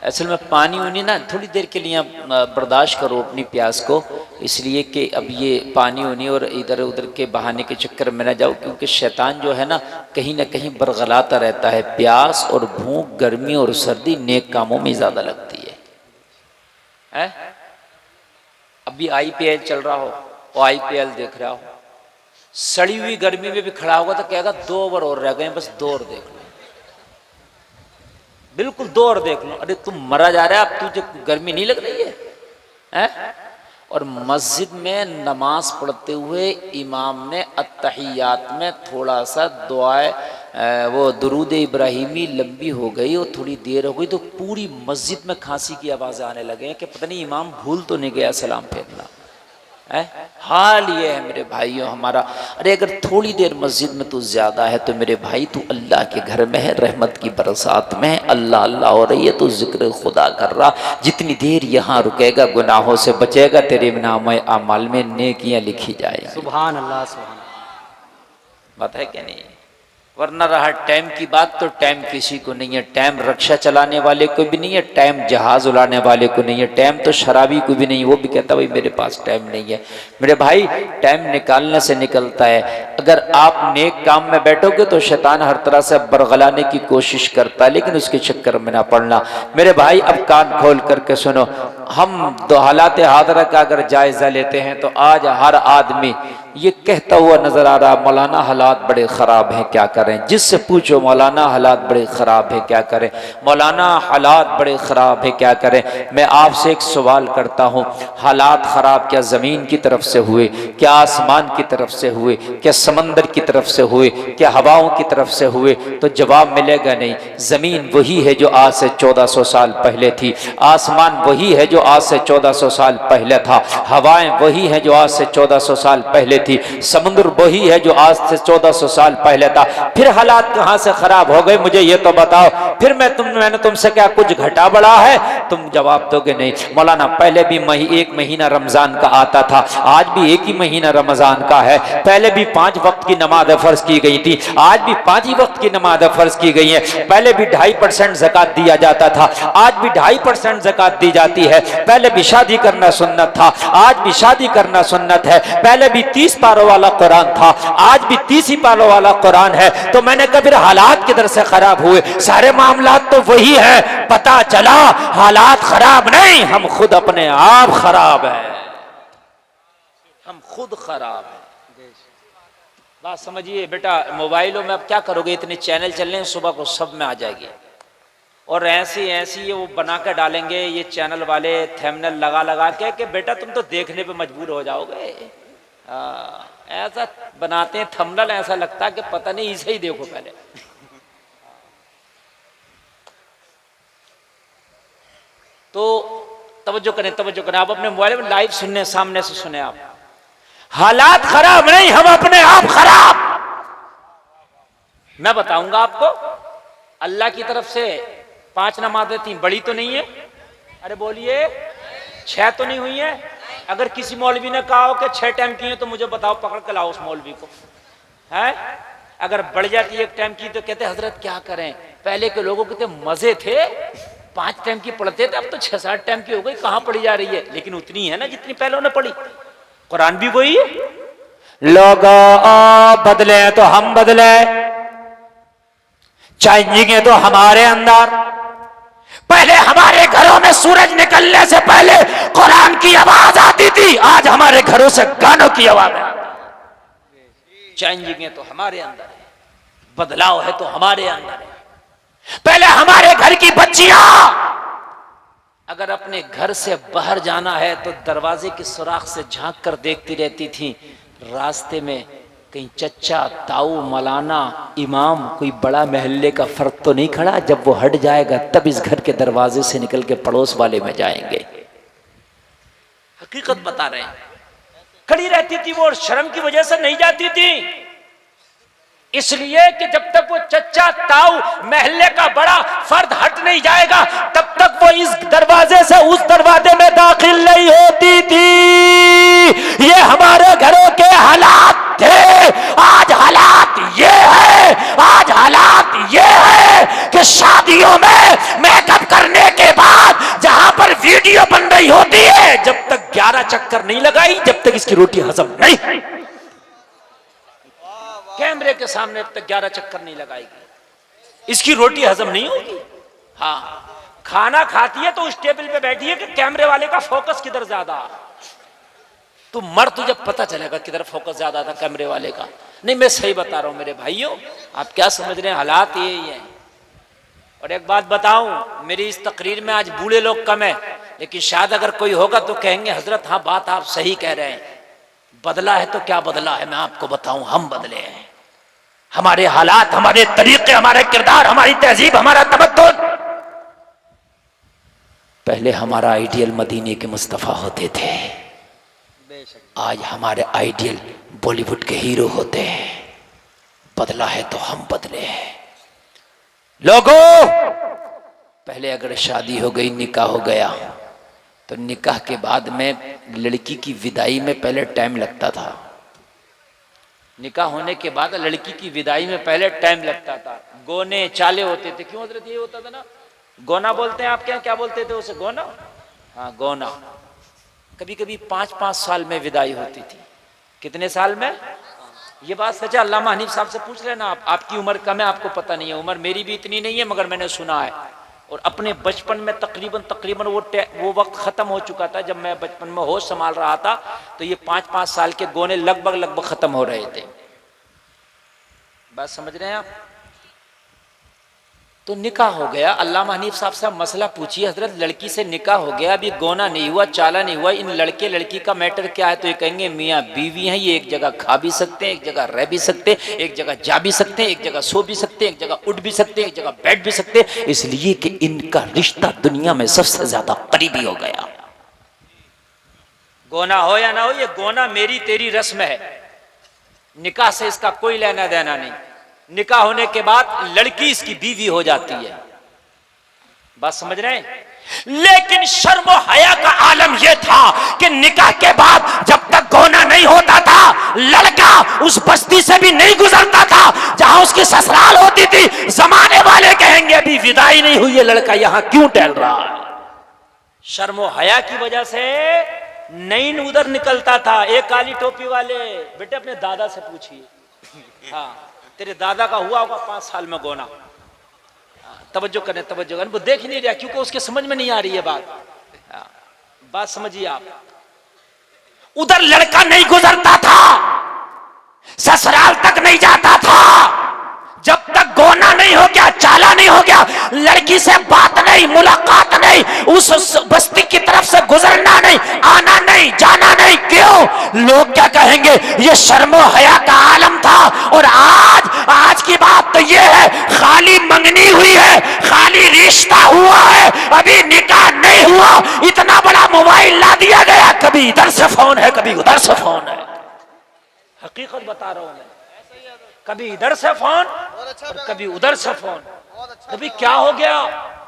असल में पानी उनी ना थोड़ी देर के लिए बर्दाश्त करो अपनी प्यास को, इसलिए कि अब ये पानी उनी और इधर उधर के बहाने के चक्कर में ना जाओ, क्योंकि शैतान जो है ना कहीं बरगलाता रहता है। प्यास और भूख, गर्मी और सर्दी नेक कामों में ज़्यादा लगती है? अभी IPL चल रहा हो और IPL देख रहा हो, सड़ी हुई गर्मी में भी खड़ा होगा तो कहेगा 2 ओवर और रह गए, बस 2 और देख लो, बिल्कुल 2 और देख लो। अरे तुम मरा जा रहा है, अब तुझे गर्मी नहीं लग रही है? और मस्जिद में नमाज पढ़ते हुए इमाम ने अत्तहियात में थोड़ा सा दुआए वो दुरूद इब्राहिमी लंबी हो गई और थोड़ी देर हो गई तो पूरी मस्जिद में खांसी की आवाज़ आने लगे कि पता नहीं इमाम भूल तो नहीं गया सलाम फेरना। हाल ये है मेरे भाइयों हमारा। अरे अगर थोड़ी देर मस्जिद में तू ज्यादा है तो मेरे भाई तू अल्लाह के घर में है, रहमत की बरसात में है, अल्लाह अल्लाह हो रही है, तू जिक्र खुदा कर रहा। जितनी देर यहाँ रुकेगा गुनाहों से बचेगा, तेरे नाम अमाल में नेकियां लिखी जाएगी। सुभान अल्लाह सुभान अल्लाह। बात है क्या नहीं? वरना रहा टाइम की बात तो टाइम किसी को नहीं है। टाइम रक्षा चलाने वाले को भी नहीं है, टाइम जहाज उड़ाने वाले को नहीं है, टाइम तो शराबी को भी नहीं। वो भी कहता भाई मेरे पास टाइम नहीं है। मेरे भाई टाइम निकालने से निकलता है। अगर आप नेक काम में बैठोगे तो शैतान हर तरह से बरगलाने की कोशिश करता है, लेकिन उसके चक्कर में ना पड़ना। मेरे भाई अब कान खोल करके सुनो, हम दो हालात हादरा का अगर जायजा लेते हैं तो आज हर आदमी ये कहता हुआ नजर आ रहा, मौलाना हालात बड़े ख़राब हैं क्या करें। जिससे पूछो मौलाना हालात बड़े ख़राब हैं क्या करें, मौलाना हालात बड़े ख़राब हैं क्या करें। मैं आपसे एक सवाल करता हूँ, हालात ख़राब क्या ज़मीन की तरफ से हुए, क्या आसमान की तरफ से हुए, क्या समंदर की तरफ से हुए, क्या हवाओं की तरफ से हुए? तो जवाब मिलेगा नहीं। ज़मीन वही है जो आज से 1400 साल पहले थी, आसमान वही है जो आज से 1400 साल पहले था, हवाएं वही है जो आज से 1400 साल पहले थी, समुद्र वही है जो आज से 1400 साल पहले था। फिर हालात कहां से खराब हो गए मुझे ये तो बताओ। फिर मैंने तुमसे क्या कुछ घटा बढ़ा है? तुम जवाब दोगे नहीं। मौलाना पहले भी एक महीना रमजान का आता था, आज भी एक ही महीना रमजान का है। पहले भी 5 वक्त की नमाज फर्ज की गई थी, आज भी 5 ही वक्त की नमाज फर्ज की गई है। पहले भी 2.5% ज़कात दिया जाता था, आज भी 2.5% ज़कात दी जाती है। पहले भी शादी करना सुन्नत था, आज भी शादी करना सुन्नत है। पहले भी 30 पारों वाला कुरान था, आज भी 30 ही पारों वाला कुरान है। तो मैंने कहा फिर हालात किधर से खराब हुए? सारे मामलात तो वही है। पता चला हालात खराब नहीं, हम खुद अपने आप खराब है, हम खुद खराब है। बात समझिए बेटा। मोबाइलों में अब क्या करोगे, इतने चैनल चल रहे हैं, सुबह को सब में आ जाएगी। और ऐसी ये वो बना कर डालेंगे ये चैनल वाले थंबनेल लगा के कि बेटा तुम तो देखने पे मजबूर हो जाओगे। ऐसा बनाते हैं थंबनेल, ऐसा लगता है कि पता नहीं इसे ही देखो पहले। तो तवज्जो करें आप अपने मोबाइल में लाइव सुनने, सामने से सुने आप। हालात खराब नहीं, हम अपने आप खराब। मैं बताऊंगा आपको, अल्लाह की तरफ से 5 नमाजें थी, बड़ी तो नहीं है? अरे बोलिए 6 तो नहीं हुई है? अगर किसी मौलवी ने कहा हो कि 6 टाइम की है तो मुझे बताओ, पकड़ के लाओ उस मौलवी को। है अगर बढ़ जाती है 1 टाइम की तो कहते हजरत क्या करें, पहले के लोगों के मजे थे, 5 टाइम की पढ़ते थे, अब तो 6-7 टाइम की हो गई, कहां पढ़ी जा रही है? लेकिन उतनी है ना जितनी पहले उन्होंने पढ़ी। कुरान भी वही है। लोग बदले तो हम बदले, चेंजिंग तो हमारे अंदर। पहले हमारे घरों में सूरज निकलने से पहले कुरान की आवाज आती थी, आज हमारे घरों से गानों की आवाज आती। चेंजिंग तो हमारे अंदर है, बदलाव है तो हमारे अंदर है। पहले हमारे घर की बच्चियां अगर अपने घर से बाहर जाना है तो दरवाजे की सुराख से झांक कर देखती रहती थी, रास्ते में कहीं चच्चा, ताऊ, मौलाना, इमाम, कोई बड़ा महल्ले का फर्क तो नहीं खड़ा। जब वो हट जाएगा तब इस घर के दरवाजे से निकल के पड़ोस वाले में जाएंगे। हकीकत बता रहे हैं। खड़ी रहती थी वो, शर्म की वजह से नहीं जाती थी, इसलिए कि जब तक वो चच्चा, ताऊ, महल्ले का बड़ा फर्द हट नहीं जाएगा तब तक वो इस दरवाजे से उस दरवाजे में दाखिल नहीं होती थी। ये हमारे घरों के हालात थे। आज हालात ये है, आज हालात ये है कि शादियों में मेकअप करने के बाद होती है जब तक 11 चक्कर नहीं लगाई, जब तक इसकी रोटी हजम नहीं। कैमरे के सामने अब तक 11 चक्कर नहीं लगाएगी, इसकी रोटी हजम नहीं होगी। हाँ, खाना खाती है तो उस टेबल पे बैठी है कि कैमरे वाले का फोकस किधर ज्यादा। तू मर, तुझे पता चलेगा किधर फोकस ज्यादा था कैमरे वाले का। नहीं, मैं सही बता रहा हूं मेरे भाइयों, आप क्या समझ रहे हैं, हालात यही है। और एक बात बताऊं, मेरी इस तकरीर में आज बूढ़े लोग कम है, लेकिन शायद अगर कोई होगा तो कहेंगे हजरत हाँ बात आप सही कह रहे हैं। बदला है तो क्या बदला है, मैं आपको बताऊं, हम बदले हैं। हमारे हालात, हमारे तरीके, हमारे किरदार, हमारी तहजीब, हमारा तमद्दुन। पहले हमारा आइडियल मदीने के मुस्तफ़ा होते थे, आज हमारे आइडियल बॉलीवुड के हीरो होते हैं। बदला है तो हम बदले हैं। लोगों, पहले अगर शादी हो गई, निकाह हो गया, तो निकाह के बाद में लड़की की विदाई में पहले टाइम लगता था। निकाह होने के बाद लड़की की विदाई में पहले टाइम लगता था। गोने चाले होते थे। क्यों हजरत, ये होता था ना, गोना बोलते हैं आप, क्या बोलते थे उसे, गोना? हाँ, गोना। कभी कभी 5-5 साल में विदाई होती थी। कितने साल में? ये बात सच है, अल्लामा हनीफ साहब से पूछ लेना आप। आपकी उम्र कम है, आपको पता नहीं है। उम्र मेरी भी इतनी नहीं है, मगर मैंने सुना है। और अपने बचपन में तकरीबन वो वक्त खत्म हो चुका था जब मैं बचपन में होश संभाल रहा था, तो ये 5-5 साल के गोने लगभग खत्म हो रहे थे। बात समझ रहे हैं आप? तो निकाह हो गया। अल्लामा हनीफ साहब से मसला पूछिए, हजरत लड़की से निकाह हो गया, अभी गोना नहीं हुआ, चाला नहीं हुआ, इन लड़के लड़की का मैटर क्या है? तो ये कहेंगे मियाँ बीवी हैं, ये एक जगह खा भी सकते हैं, एक जगह रह भी सकते हैं, एक जगह जा भी सकते हैं, एक जगह सो भी सकते हैं, एक जगह उठ भी सकते हैं, एक जगह बैठ भी सकते हैं, इसलिए कि इनका रिश्ता दुनिया में सबसे ज्यादा करीबी हो गया। गोना हो या ना हो, ये गोना मेरी तेरी रस्म है, निकाह से इसका कोई लेना देना नहीं। निकाह होने के बाद लड़की इसकी बीवी हो जाती है। बात समझ रहे हैं? लेकिन शर्म और हया का आलम यह था कि निकाह के बाद जब तक गोना नहीं होता था, लड़का उस बस्ती से भी नहीं गुजरता था जहां उसकी ससुराल होती थी। जमाने वाले कहेंगे अभी विदाई नहीं हुई है, लड़का यहां क्यों टहल रहा है? शर्म और हया की वजह से नहीं उधर निकलता था। एक काली टोपी वाले, बेटे अपने दादा से पूछिए, हाँ तेरे दादा का हुआ होगा 5 साल में गोना। तवज्जो करें, वो देख ही नहीं रहा क्योंकि उसके समझ में नहीं आ रही है बात। बात समझिए आप। उधर लड़का नहीं गुजरता था, ससुराल तक नहीं जाता था, जब तक गोना नहीं हो गया, चाला नहीं हो गया, लड़की से बात नहीं, मुलाकात नहीं, उस बस्ती की तरफ से गुजरना नहीं, आना नहीं, जाना नहीं। क्यों? लोग क्या कहेंगे? ये शर्मो हया का आलम था। और आज की बात तो ये है, खाली मंगनी हुई है, खाली रिश्ता हुआ है, अभी निकाह नहीं हुआ। इतना बड़ा मोबाइल ला दिया गया, कभी इधर से फोन है, कभी उधर से फोन है। हकीकत बता रहा हूं मैं, कभी इधर से फोन और कभी उधर से फोन। कभी क्या हो गया?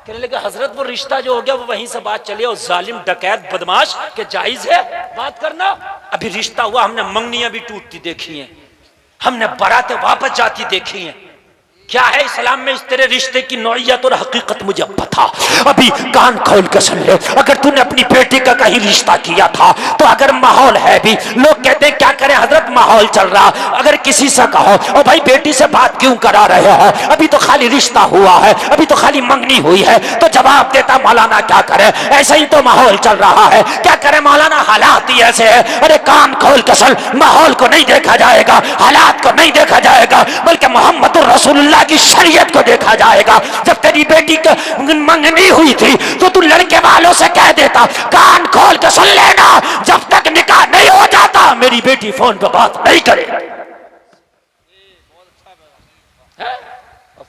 कहने लगे हजरत वो रिश्ता जो हो गया वो वहीं से बात चली, और जालिम डकैत बदमाश के जायज है बात करना। अभी रिश्ता हुआ, हमने मंगनियां भी टूटती देखी हैं, हमने बारातें वापस जाती देखी हैं। क्या है इस्लाम में इस तेरे रिश्ते की नौइयत और हकीकत मुझे पता। अभी कान खोल के सुन ले, अगर तूने अपनी बेटी का कहीं रिश्ता किया था तो अगर माहौल है भी, लोग कहते हैं क्या करें हजरत माहौल चल रहा, अगर किसी से कहो और भाई बेटी से बात क्यों करा रहे हैं, अभी तो खाली रिश्ता हुआ है, अभी तो खाली मंगनी हुई है, तो जवाब देता मौलाना क्या करे, ऐसे ही तो माहौल चल रहा है, क्या करे मौलाना, हालात ही ऐसे है। अरे कान खोल के सुन, माहौल को नहीं देखा जाएगा, हालात को नहीं देखा जाएगा, बल्कि मोहम्मद रसूलुल्लाह की शरीयत को देखा जाएगा। जब तेरी बेटी की मंगनी हुई थी तो तू लड़के वालों से कह देता, कान खोल के सुन लेना, जब तक निकाह नहीं हो जाता मेरी बेटी फोन पे बात नहीं करे।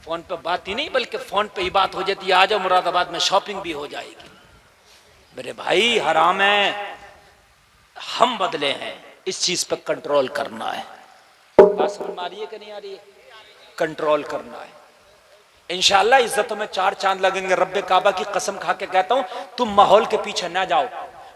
फोन पे बात ही नहीं, बल्कि फोन पे ही बात हो जाती है, आ जाओ मुरादाबाद में शॉपिंग भी हो जाएगी। मेरे भाई हराम है, हम बदले हैं, इस चीज पे कंट्रोल करना है। बात समझ में आ रही है कि नहीं आ रही है? कंट्रोल करना है। इंशाअल्लाह इज्जतों में 4 चांद लगेंगे। रब्बे काबा की कसम खा के कहता हूं, तुम माहौल के पीछे ना जाओ।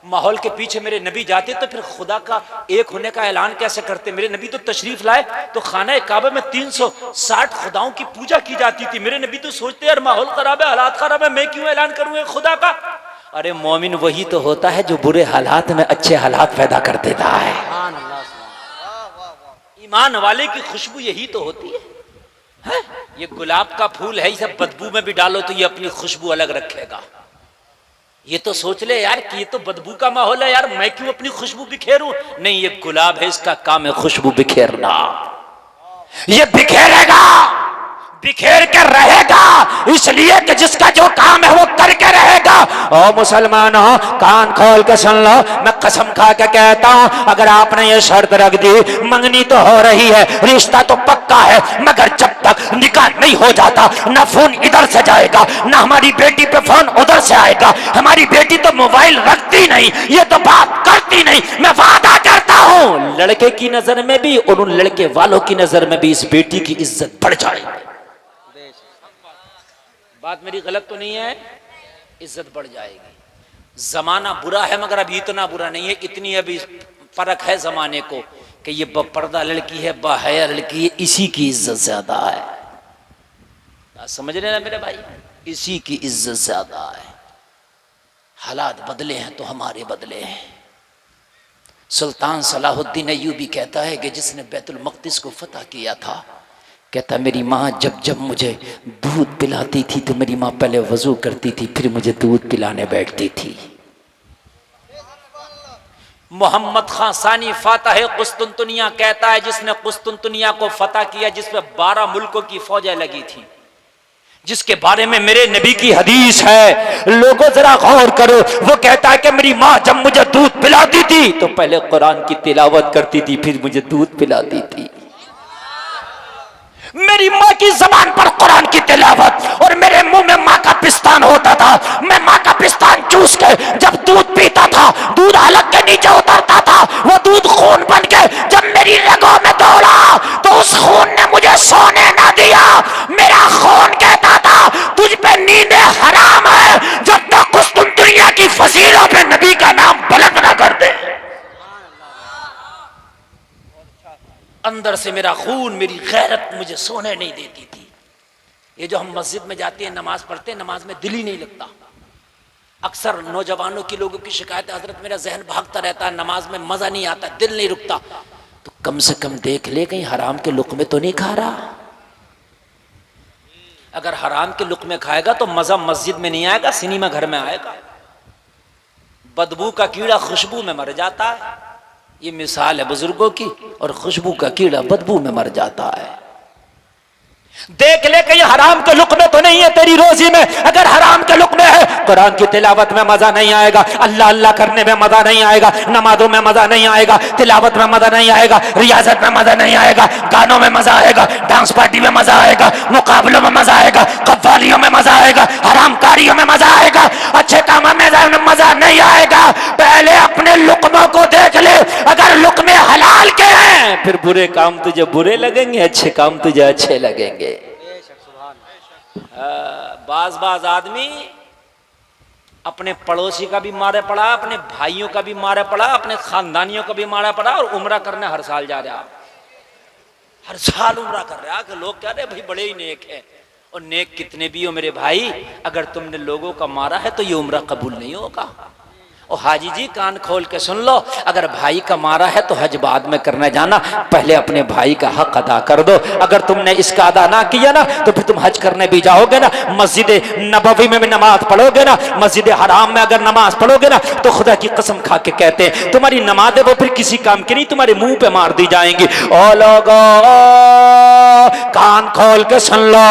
माहौल के पीछे मेरे नबी जाते तो फिर खुदा का एक होने का ऐलान कैसे करते? मेरे नबी तो तशरीफ लाए तो खाना काबा में 360 खुदाओं की पूजा की जाती थी। मेरे नबी तो सोचते यार माहौल खराब है, हालात खराब है, मैं क्यों ऐलान करूं खुदा का? अरे मोमिन वही तो होता है जो बुरे हालात में अच्छे हालात पैदा कर देता है। सुभान अल्लाह, सुभान। ईमान वाले की खुशबू यही तो होती है? ये गुलाब का फूल है, इसे बदबू में भी डालो तो ये अपनी खुशबू अलग रखेगा। ये तो सोच ले यार कि ये तो बदबू का माहौल है यार, मैं क्यों अपनी खुशबू बिखेरूं? नहीं, ये गुलाब है, इसका काम है खुशबू बिखेरना। ये बिखेरेगा, बिखेर कर रहेगा, इसलिए कि जिसका जो काम है वो करके रहेगा। ओ मुसलमानों, कान खोल के सुन लो, मैं कसम खा के कहता हूं, अगर आपने ये शर्त रख दी, मंगनी तो हो रही है, रिश्ता तो पक्का है, मगर जब तक निकाह नहीं हो जाता, ना फोन इधर से जाएगा, ना हमारी बेटी पे फोन उधर से आएगा। हमारी बेटी तो मोबाइल रखती नहीं, ये तो बात करती नहीं। मैं वादा करता हूं, लड़के की नजर में भी और उन लड़के वालों की नजर में भी इस बेटी की इज्जत बढ़ जाएगी। बात मेरी गलत तो नहीं है? इज्जत बढ़ जाएगी। जमाना बुरा है मगर अभी इतना बुरा नहीं है, इतनी अभी फर्क है जमाने को कि ये पर्दा लड़की है, बाहया लड़की है, इसी की इज्जत ज्यादा है। समझ रहे ना मेरे भाई? इसी की इज्जत ज्यादा है। हालात बदले हैं तो हमारे बदले हैं। सुल्तान सलाहुद्दीन अय्यूबी कहता है कि जिसने बैतुल मक़दिस को फतह किया था, कहता मेरी माँ जब जब मुझे दूध पिलाती थी तो मेरी माँ पहले वजू करती थी, फिर मुझे दूध पिलाने बैठती थी। मोहम्मद खान सानी फातह कुस्तुनतुनिया कहता है जिसने कुस्तुनतुनिया को फतह किया, जिसमें 12 मुल्कों की फौजें लगी थी, जिसके बारे में मेरे नबी की हदीस है, लोगों जरा गौर करो। वो कहता है कि मेरी माँ जब मुझे दूध पिलाती थी तो पहले कुरान की तिलावत करती थी, फिर मुझे दूध पिलाती थी। मेरी माँ की जबान पर कुरान की तिलावत और मेरे मुंह में माँ का पिस्तान होता था। मैं माँ का पिस्तान चूस के जब दूध पीता था, दूध हलक के नीचे उतरता था, वो दूध खून बन के जब मेरी रगों में दौड़ा तो उस खून ने मुझे सोने ना दिया। मेरा खून कहता था तुझ पे नींद हराम है जब तक कुछ तुम दुनिया की फसीलों पे नबी का नाम बुलंद ना कर दे। अंदर से मेरा खून, मेरी गैरत मुझे सोने नहीं देती थी। ये जो हम मस्जिद में जाते हैं, नमाज पढ़ते हैं, नमाज में दिल ही नहीं लगता। अक्सर नौजवानों की लोगों की शिकायत, हजरत मेरा जहन भागता रहता है, नमाज में मजा नहीं आता, दिल नहीं रुकता। तो कम से कम देख ले कहीं हराम के लुक़मे तो नहीं खा रहा। अगर हराम के लुक़मे खाएगा तो मजा मस्जिद में नहीं आएगा, सिनेमा घर में आएगा। बदबू का कीड़ा खुशबू में मर जाता है, ये मिसाल है बुजुर्गों की, और खुशबू का कीड़ा बदबू में मर जाता है। देख ले कि ये हराम के लुक़मे तो नहीं है तेरी रोजी में। अगर हराम के लुक़मे है, कुरान की तिलावत में मजा नहीं आएगा, अल्लाह अल्लाह करने में मजा नहीं आएगा, नमाजों में मजा नहीं आएगा, तिलावत में मजा नहीं आएगा, रियाजत में मजा नहीं आएगा, गानों में मजा आएगा, डांस पार्टी में मजा आएगा, मुकाबलों में मजा आएगा, कव्वालियों में मजा आएगा, हरामकारियों में मजा आएगा, अच्छे कामों में मजा नहीं आएगा। पहले अपने लुक़मों को देख ले, अगर लुक़मे हलाल के हैं फिर बुरे काम तुझे बुरे लगेंगे, अच्छे काम तुझे अच्छे लगेंगे। बाज आदमी अपने पड़ोसी का भी मारे पड़ा, अपने भाइयों का भी मारे पड़ा, अपने खानदानियों का भी मारा पड़ा, और उम्रा करने हर साल जा रहा, हर साल उम्रा कर रहा। कि लोग कह रहे भाई बड़े ही नेक है, और नेक कितने भी हो मेरे भाई, अगर तुमने लोगों का मारा है तो ये उम्रा कबूल नहीं होगा। और हाजी जी कान खोल के सुन लो, अगर भाई का मारा है तो हज बाद में करने जाना, पहले अपने भाई का हक अदा कर दो। अगर तुमने इसका अदा ना किया ना तो फिर तुम हज करने भी जाओगे ना, मस्जिद नबवी में भी नमाज पढ़ोगे ना, मस्जिद हराम में अगर नमाज पढ़ोगे ना, तो खुदा की कसम खा के कहते हैं तुम्हारी नमाजें वो फिर किसी काम की नहीं, तुम्हारे मुंह पे मार दी जाएंगी। ओ लोगों कान खोल के सुन लो,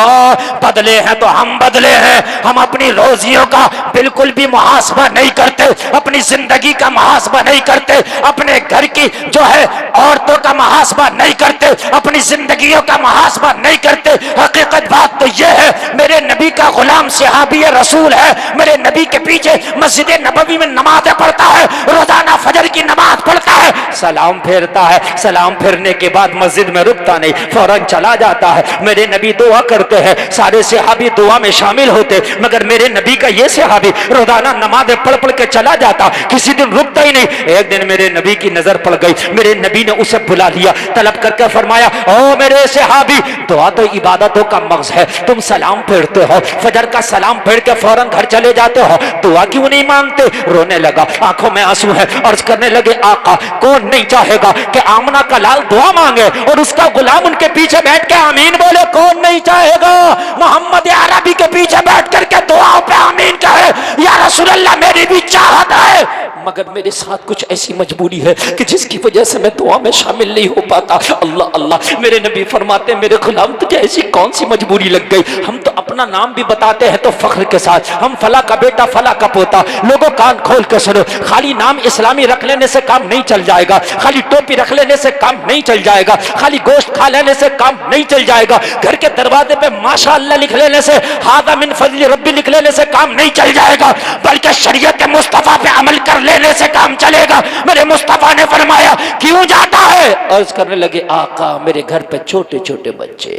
बदले हैं तो हम बदले हैं। हम अपनी रोजियों का बिल्कुल भी मुहासबा नहीं करते, अपनी जिंदगी का मुहासबा नहीं करते, अपने घर की जो है औरतों का मुहासबा नहीं करते, अपनी जिंदगियों का मुहासबा नहीं करते। हकीकत बात तो यह है, मेरे नबी का गुलाम सहाबी रसूल है, मेरे नबी के पीछे मस्जिद नबवी में नमाज़ें पढ़ता है, रोजाना फजर की नमाज पढ़ता है, सलाम फेरता है, सलाम फेरने के बाद मस्जिद में रुकता नहीं, फौरन चला जाता है। मेरे नबी दुआ करते हैं, सारे सहाबी दुआ में शामिल होते, मगर मेरे नबी का ये सहाबी रोजाना नमाज़ें पढ़ पढ़ के चला जाता जाता, किसी दिन रुकता ही नहीं। एक दिन मेरे नबी की नजर पड़ गई, मेरे नबी ने उसे बुला लिया, तलब करके फरमाया, ओ मेरे सहाबी, दुआ तो इबादतों का मगज है, तुम सलाम फेरते हो, फजर का सलाम फेर के फौरन घर चले जाते हो, दुआ क्यों नहीं मांगते? रोने लगा, आंखों में आंसू है, अर्ज करने लगे, आका कौन नहीं चाहेगा कि आमना का लाल दुआ मांगे और उसका गुलाम उनके पीछे बैठ के आमीन बोले? कौन नहीं चाहेगा? मोहम्मद अरबी के पीछे बैठ करके दुआओं पे आमीन कहे, या रसूल अल्लाह मेरी भी चाहत है, मगर मेरे साथ कुछ ऐसी मजबूरी है कि जिसकी वजह से मैं दुआ में शामिल नहीं हो पाता। अल्लाह अल्लाह, मेरे नबी फरमाते, मेरे गुलाम तुझे ऐसी कौन सी मजबूरी लग गई? हम तो अपना नाम भी बताते हैं तो फख्र के साथ, हम फला का बेटा, फला का पोता। लोगों कान खोल के सुनो, खाली नाम इस्लामी रख लेने से काम नहीं चल जाएगा, खाली टोपी रख लेने से काम नहीं चल जाएगा, खाली गोश्त खा लेने से काम नहीं चल जाएगा, घर के दरवाजे पे माशाअल्लाह लिख लेने से, हादा मिन फज़्ल रब्बी लिख लेने से काम नहीं चल जाएगा, बल्कि शरीयत मुस्तफा पे अमल कर लेने से काम चलेगा। मेरे मुस्तफा ने फरमाया, क्यों जाता है? अर्ज करने लगे, आका मेरे घर पे छोटे छोटे बच्चे।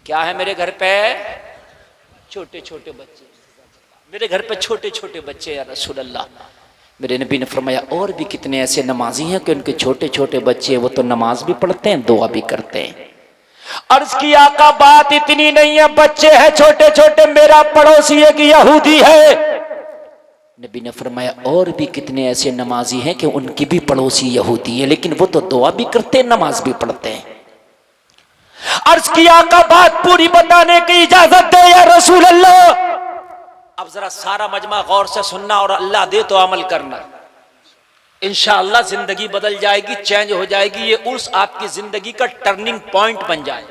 क्या है मेरे घर पे? छोटे छोटे बच्चे। मेरे घर पे छोटे छोटे बच्चे या रसूल अल्लाह। मेरे नबी ने फरमाया, और भी कितने ऐसे नमाजी हैं कि उनके छोटे छोटे बच्चे, वो तो नमाज भी पढ़ते हैं, दुआ भी करते हैं। अर्ज किया, आका बात इतनी नहीं है, बच्चे हैं छोटे छोटे, मेरा पड़ोसी एक यहूदी है। नबी ने फरमाया, और भी कितने ऐसे नमाजी हैं कि उनकी भी पड़ोसी यहूदी है, लेकिन वो तो दुआ भी करते हैं, नमाज भी पढ़ते हैं। अर्ज किया, का बात पूरी बताने की इजाजत दे या रसूल अल्लाह। अब जरा सारा मजमा गौर से सुनना और अल्लाह दे तो अमल करना, इंशाअल्लाह जिंदगी बदल जाएगी, चेंज हो जाएगी। ये उर्स आपकी जिंदगी का टर्निंग पॉइंट बन जाए।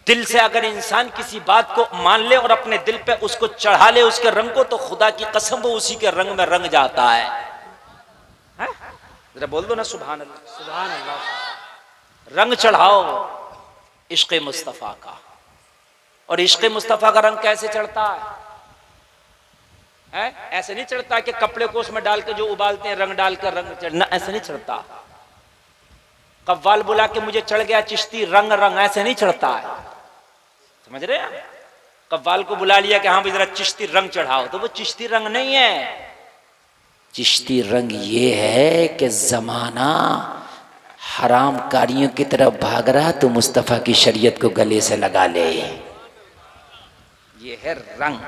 दिल से अगर इंसान किसी बात को मान ले और अपने दिल पे उसको चढ़ा ले, उसके रंग को, तो खुदा की कसम वो उसी के रंग में रंग जाता है। जरा बोल दो ना सुभान अल्लाह। सुभान अल्लाह। रंग चढ़ाओ इश्क़ मुस्तफ़ा का। और इश्क़ मुस्तफ़ा का रंग कैसे चढ़ता है? ऐसे नहीं चढ़ता कि कपड़े को उसमें डाल के जो उबालते हैं रंग डालकर रंग चढ़ना, ऐसे नहीं चढ़ता। कव्वाल बुला के मुझे चढ़ गया चिश्ती रंग रंग, ऐसे नहीं चढ़ता है। समझ रहे हैं? कव्वाल को बुला लिया कि हाँ भाई जरा चिश्ती रंग चढ़ाओ, तो वो चिश्ती रंग नहीं है। चिश्ती रंग ये है कि जमाना हराम कारियों की तरफ भाग रहा, तो मुस्तफ़ा की शरीयत को गले से लगा ले, ये है रंग।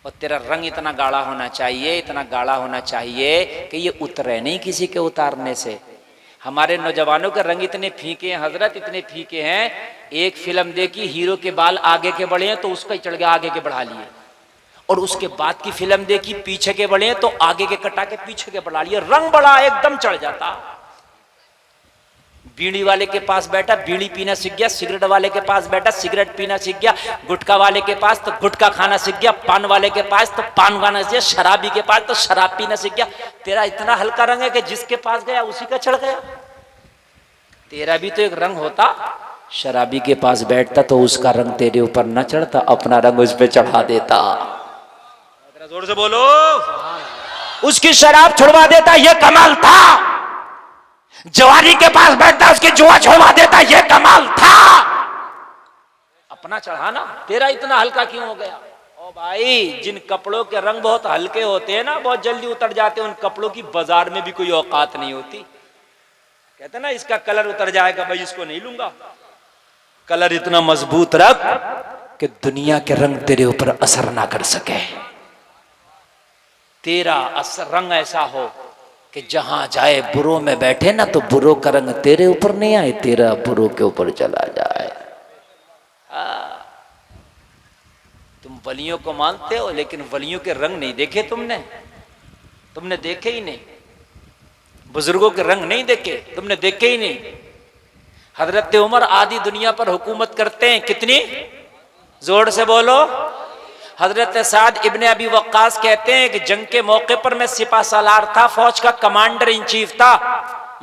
और तेरा रंग इतना गाढ़ा होना चाहिए, इतना गाढ़ा होना चाहिए कि ये उतरे नहीं किसी के उतारने से। हमारे नौजवानों के रंग इतने फीके हैं हजरत, इतने फीके हैं। एक फिल्म देखी, हीरो के बाल आगे के बढ़े हैं तो उसका ही चढ़ गया आगे के बढ़ा लिए, और उसके बाद की फिल्म देखी पीछे के बढ़े हैं तो आगे के कटा के पीछे के बढ़ा लिए, रंग बड़ा एकदम चढ़ जाता। बीड़ी वाले के पास बैठा बीड़ी पीना सीख गया, सिगरेट वाले के पास बैठा सिगरेट पीना सीख गया, गुटखा वाले के पास तो गुटखा खाना सीख गया, पान वाले के पास तो पान खाना सीख गया, शराबी के पास तो शराब पीना सीख गया। तेरा इतना हल्का रंग है कि जिसके पास गया उसी का चढ़ गया। तेरा भी तो एक रंग होता, शराबी के पास बैठता तो उसका रंग तेरे ऊपर न चढ़ता, अपना रंग उस पर चढ़ा देता। जोर से बोलो, उसकी शराब छुड़वा देता, यह कमाल था। जवानी के पास बैठता, उसकी जुआ छुड़वा देता, यह कमाल था। अपना चढ़ाना, तेरा इतना हल्का क्यों हो गया? ओ भाई, जिन कपड़ों के रंग बहुत हल्के होते हैं ना, बहुत जल्दी उतर जाते हैं, उन कपड़ों की बाजार में भी कोई औकात नहीं होती। कहते ना इसका कलर उतर जाएगा, भाई इसको नहीं लूंगा। कलर इतना मजबूत रख कि दुनिया के रंग तेरे ऊपर असर ना कर सके। तेरा असर रंग ऐसा हो कि जहां जाए बुरों में बैठे ना, तो बुरों का रंग तेरे ऊपर नहीं आए, तेरा बुरों के ऊपर चला जाए। तुम वलियों को मानते हो, लेकिन वलियों के रंग नहीं देखे तुमने, तुमने देखे ही नहीं। बुजुर्गों के रंग नहीं देखे, तुमने देखे ही नहीं। हजरत उमर आधी दुनिया पर हुकूमत करते हैं, कितनी? जोर से बोलो। हजरत साद इब्ने अबी वक्कास कहते हैं कि जंग के मौके पर मैं सिपा सालार था, फौज का कमांडर इन चीफ था।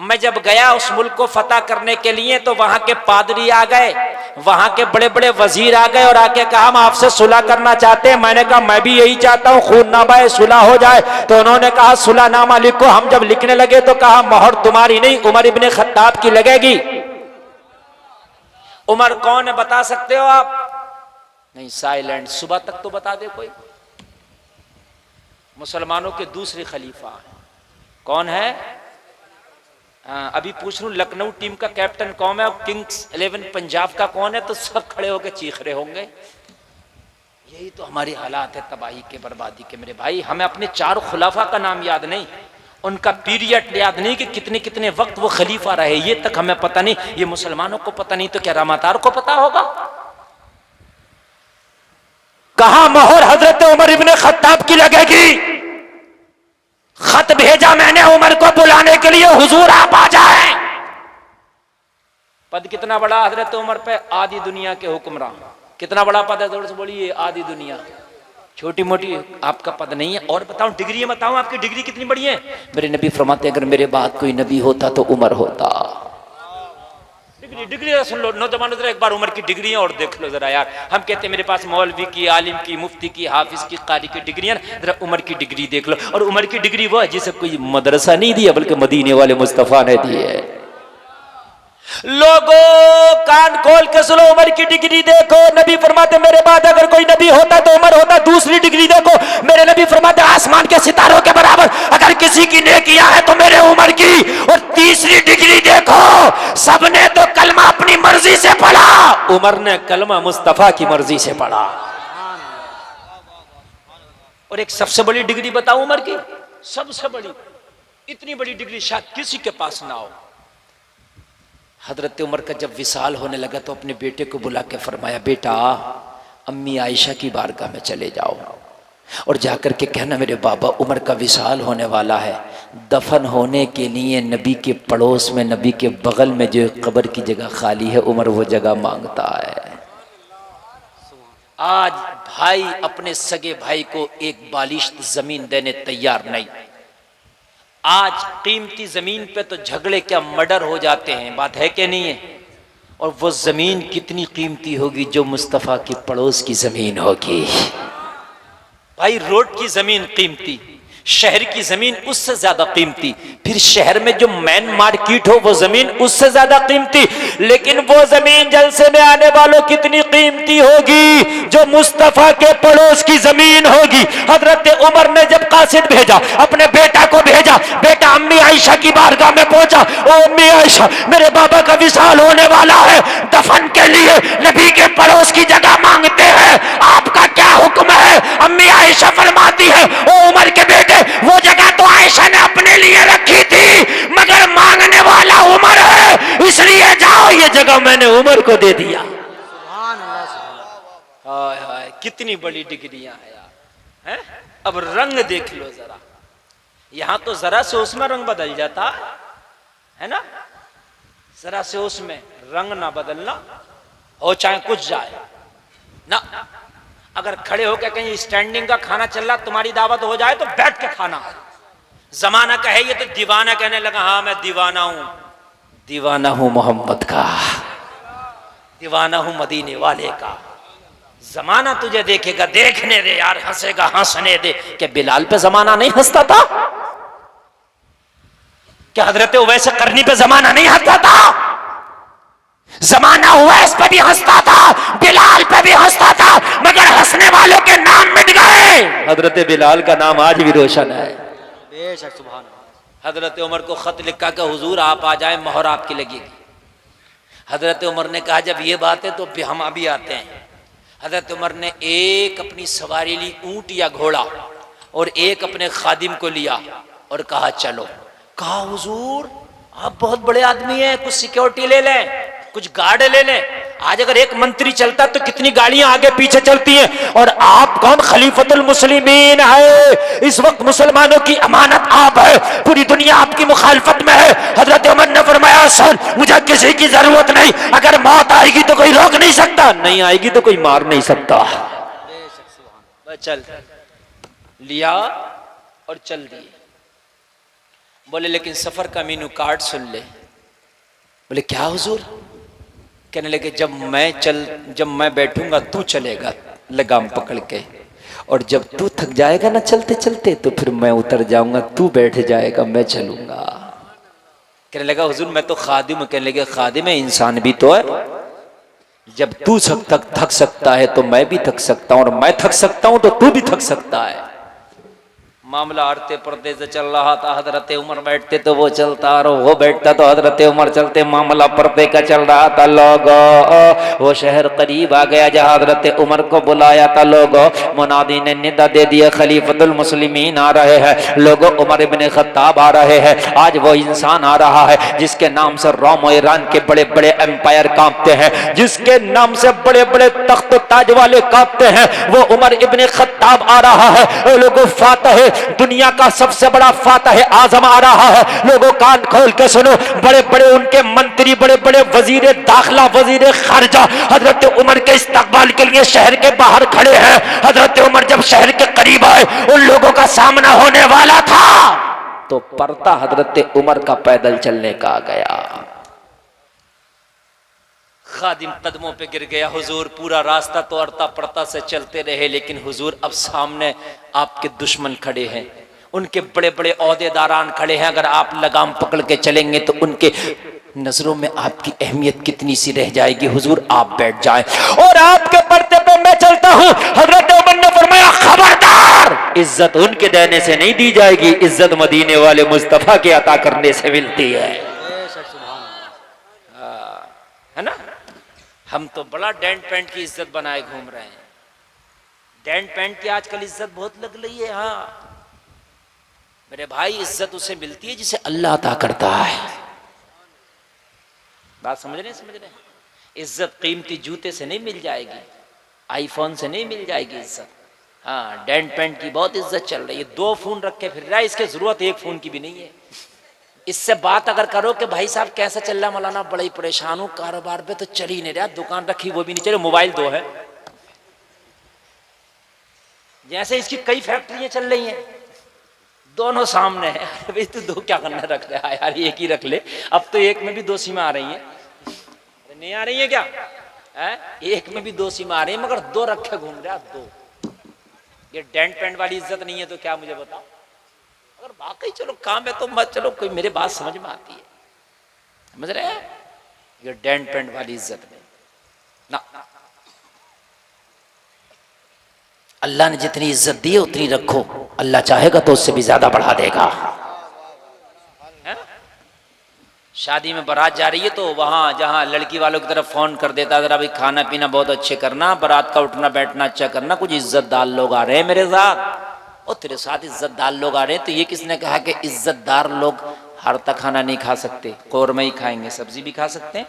मैं जब गया उस मुल्क को फतह करने के लिए, तो वहां के पादरी आ गए, वहां के बड़े बड़े वजीर आ गए और आके कहा हम आपसे सुलह करना चाहते हैं। मैंने कहा मैं भी यही चाहता हूँ, खून ना बहे, सुलह हो जाए। तो उन्होंने कहा सुलहनामा लिखो। हम जब लिखने लगे तो कहा मोहर तुम्हारी नहीं, उमर इब्ने खत्ताब की लगेगी। उमर कौन है बता सकते हो आप? नहीं, साइलेंट। सुबह तक तो बता दे कोई। मुसलमानों के दूसरे खलीफा हैं। कौन है? अभी पूछ लूं लखनऊ टीम का कैप्टन कौन है और किंग्स 11 पंजाब का कौन है, तो सब खड़े होकर चीख रहे होंगे। यही तो हमारी हालात है तबाही के, बर्बादी के। मेरे भाई, हमें अपने 4 खुलाफा का नाम याद नहीं, उनका पीरियड याद नहीं कि कितने कितने वक्त वो खलीफा रहे, ये तक हमें पता नहीं। ये मुसलमानों को पता नहीं तो क्या रामातार को पता होगा? कहां मोहर हजरत उमर इब्ने खत्ताब की लगेगी? खत भेजा मैंने उमर को बुलाने के लिए, हुजूर आप आ जाएं। पद कितना बड़ा हजरत उमर पे, आधी दुनिया के हुक्मरान। कितना बड़ा पद है, जोर से बोलिए। आधी दुनिया, छोटी मोटी आपका पद नहीं है। और बताओ डिग्री बताओ, आपकी डिग्री कितनी बड़ी है? मेरे नबी फरमाते अगर मेरे बाद कोई नबी होता तो उमर होता। डिग्री डिग्री सुन लो नौजवानों, जरा एक बार उमर की डिग्री और देख लो जरा यार। हम कहते हैं मेरे पास मौलवी की, आलिम की, मुफ्ती की, हाफिज की, कारी की डिग्रियां, जरा उमर की डिग्री देख लो। और उमर की डिग्री वो है जिसे कोई मदरसा नहीं दिया, बल्कि मदीने वाले मुस्तफा ने दी है। लोगों कान खोल के सुनो, उमर की डिग्री देखो। नबी फरमाते मेरे बाद अगर कोई नबी होता तो उमर होता। दूसरी डिग्री देखो, मेरे नबी फरमाते आसमान के सितारों के बराबर अगर किसी की नेकियां है तो मेरे उमर की। और तीसरी डिग्री देखो, सबने तो कलमा अपनी मर्जी से पढ़ा, उमर ने कलमा मुस्तफा की मर्जी से पढ़ा। और एक सबसे बड़ी डिग्री बताओ उमर की, सबसे बड़ी, इतनी बड़ी डिग्री शायद किसी के पास ना हो। हजरत उमर का जब विसाल होने लगा तो अपने बेटे को बुला के फरमाया, बेटा अम्मी आयशा की बारगाह में चले जाओ और जाकर के कहना मेरे बाबा उमर का विसाल होने वाला है, दफन होने के लिए नबी के पड़ोस में, नबी के बगल में जो कब्र की जगह खाली है, उमर वो जगह मांगता है। आज भाई अपने सगे भाई को एक बालिश्त जमीन देने तैयार नहीं। आज कीमती जमीन पे तो झगड़े क्या मर्डर हो जाते हैं, बात है कि नहीं है? और वो जमीन कितनी कीमती होगी जो मुस्तफ़ा की पड़ोस की जमीन होगी। भाई रोड की जमीन कीमती, शहर की जमीन उससे ज्यादा कीमती, फिर शहर में जो मेन मार्केट हो वो जमीन उससे ज्यादा कीमती। लेकिन वो जमीन जलसे में आने वालों कितनी कीमती होगी जो मुस्तफा के पड़ोस की जमीन होगी। हजरत उमर ने जब कासिद भेजा, अपने बेटा को भेजा, बेटा अम्मी आयशा की बारगाह में पहुंचा, ओ अम्मी आयशा मेरे बाबा का विसाल होने वाला है, दफन के लिए नबी के पड़ोस की जगह मांगते हैं, आपका क्या हुक्म है? अम्मी आयशा फरमाती है, ओ उमर के बेटे वो जगह तो आयशा ने अपने लिए रखी थी, मगर मांगने वाला उमर है, इसलिए जाओ ये जगह मैंने उमर को दे दिया। हाय हाय कितनी बड़ी डिग्रियां है यार, हैं? अब रंग देख लो जरा, यहां तो जरा से उसमें रंग बदल जाता है ना, जरा से उसमें रंग ना बदलना हो चाहे कुछ जाए ना। अगर खड़े होकर कहीं स्टैंडिंग का खाना चल रहा, तुम्हारी दावत हो जाए तो बैठ के खाना। जमाना का है ये तो दीवाना कहने लगा, हाँ मैं दीवाना हूं, दीवाना हूं मोहम्मद का, दीवाना हूं मदीने वाले का। जमाना तुझे देखेगा, देखने दे यार, हंसेगा हंसने दे। क्या बिलाल पे जमाना नहीं हंसता था? क्या हजरत उवैस करनी पे जमाना नहीं हंसता था? जमाना उवैस पे भी हंसता था, बिलाल पे भी हंसता था, मगर हंसने वालों के नाम मिट गए। हजरत बिलाल का नाम आज भी रोशन है। बेशक सुभान अल्लाह। हजरत उमर को खत लिखा कि हुजूर आप आ जाएं, मोहर आपकी लगेगी। हजरत उमर ने कहा जब ये बात है तो हम अभी आते हैं। हजरत उमर ने एक अपनी सवारी ली, ऊंट या घोड़ा, और एक अपने खादिम को लिया और कहा चलो। कहा हुजूर आप बहुत बड़े आदमी हैं, कुछ सिक्योरिटी ले लें, कुछ गार्ड ले लें। आज अगर एक मंत्री चलता तो कितनी गाड़ियां आगे पीछे चलती हैं, और आप कौन? खलीफतुल मुस्लिमीन है, इस वक्त मुसलमानों की अमानत आप है, पूरी दुनिया आपकी मुखालफत में है। हजरत उमर ने फरमाया सुन, मुझे किसी की जरूरत नहीं, अगर मौत आएगी तो कोई रोक नहीं सकता, नहीं आएगी तो कोई मार नहीं सकता। चल लिया और चल दिए। बोले लेकिन सफर का मीनू कार्ड सुन ले। बोले क्या हुजूर? कहने लगे जब मैं बैठूंगा तू चलेगा लगाम पकड़ के, और जब तू थक जाएगा ना चलते चलते तो फिर मैं उतर जाऊंगा, तू बैठ जाएगा, मैं चलूंगा। कहने लगा हुजूर मैं तो खादिम हूं। कहने लगे खादिम है, इंसान भी तो है, जब तू थक सकता है तो मैं भी थक सकता हूं, और मैं थक सकता हूं तो तू भी थक सकता है। मामला हरते पर्दे से चल रहा था, हजरत उमर बैठते तो वो चलता और वो बैठता तो हजरत उमर चलते, मामला पर्दे का चल रहा था। लोगों वो शहर करीब आ गया जहाँ हजरत उमर को बुलाया था। लोगों मुनादी ने निदा दे दिया, खलीफतुल मुस्लिमीन आ रहे हैं। लोगों उमर इब्ने खत्ताब आ रहे हैं। आज वो इंसान आ रहा है जिसके नाम से रोम और ईरान के बड़े बड़े एम्पायर कांपते हैं, जिसके नाम से बड़े बड़े तख्त ताज वाले कांपते हैं, वो उमर इब्ने खत्ताब आ रहा है। लोगों फातह दुनिया का सबसे बड़ा फातह आजम आ रहा है। लोगों कान खोल के सुनो, बड़े बड़े उनके मंत्री, बड़े बड़े वजीर दाखिला, वजीर खारजा हजरत उमर के इस्तकबाल के लिए शहर के बाहर खड़े हैं। हजरत उमर जब शहर के करीब आए, उन लोगों का सामना होने वाला था तो पर्दा हजरत उमर का पैदल चलने का आ गया। खादिम कदमों पे गिर गया। हुजूर पूरा रास्ता तो अड़ता पड़ता से चलते रहे, लेकिन हुजूर अब सामने आपके दुश्मन खड़े हैं, उनके बड़े बड़े ओहदेदारान खड़े हैं। अगर आप लगाम पकड़ के चलेंगे तो उनके नजरों में आपकी अहमियत कितनी सी रह जाएगी। हुजूर आप बैठ जाएं और आपके पर्दे पे मैं चलता हूं। हजरत उमर ने फरमाया खबरदार, इज्जत उनके देने से नहीं दी जाएगी, इज्जत मदीने वाले मुस्तफा के अता करने से मिलती है। बेशक सुभान अल्लाह। है ना, हम तो बड़ा डेंट पेंट की इज्जत बनाए घूम रहे हैं। डेंट पेंट की आजकल इज्जत बहुत लग रही है। हाँ मेरे भाई, इज्जत उसे मिलती है जिसे अल्लाह अता करता है। बात समझ रहे? इज्जत कीमती जूते से नहीं मिल जाएगी, आईफोन से नहीं मिल जाएगी इज्जत। हाँ डेंट पेंट की बहुत इज्जत चल रही है। 2 फोन रखे फिर रहा है, इसकी जरूरत 1 फोन की भी नहीं है। इससे बात अगर करो कि भाई साहब कैसा चल रहा मौलाना, बड़ा ही परेशान हूं, कारोबार पे तो चल ही नहीं रहा, दुकान रखी वो भी नहीं चले, मोबाइल 2 है। जैसे इसकी कई फैक्ट्रियां चल रही हैं, दोनों सामने है। भाई तू 2 क्या करना रख रहा है यार, एक ही रख ले। अब तो एक में भी 2 सीमा आ रही है, नहीं आ रही है क्या है? एक में भी 2 सीमा आ रही है, मगर 2 रखे घूम रहा 2। ये डेंट पेंट वाली इज्जत नहीं है तो क्या मुझे बताओ? अगर वाकई चलो काम है तो मत चलो, कोई मेरे बात समझ में आती है, समझ रहे हैं? ये डेंट पेंट वाली इज्जत नहीं ना। अल्लाह ने जितनी इज्जत दी है उतनी रखो, अल्लाह चाहेगा तो उससे भी ज्यादा बढ़ा देगा। शादी में बारात जा रही है तो वहां जहां लड़की वालों की तरफ फोन कर देता, जरा भाई खाना पीना बहुत अच्छे करना, बारात का उठना बैठना अच्छा करना, कुछ इज्जतदार लोग आ रहे हैं मेरे साथ। और तेरे साथ इज्जतदार लोग आ रहे हैं तो ये किसने कहा कि इज्जतदार लोग हर तक खाना नहीं खा सकते, कौरमा ही खाएंगे, सब्जी भी खा सकते हैं?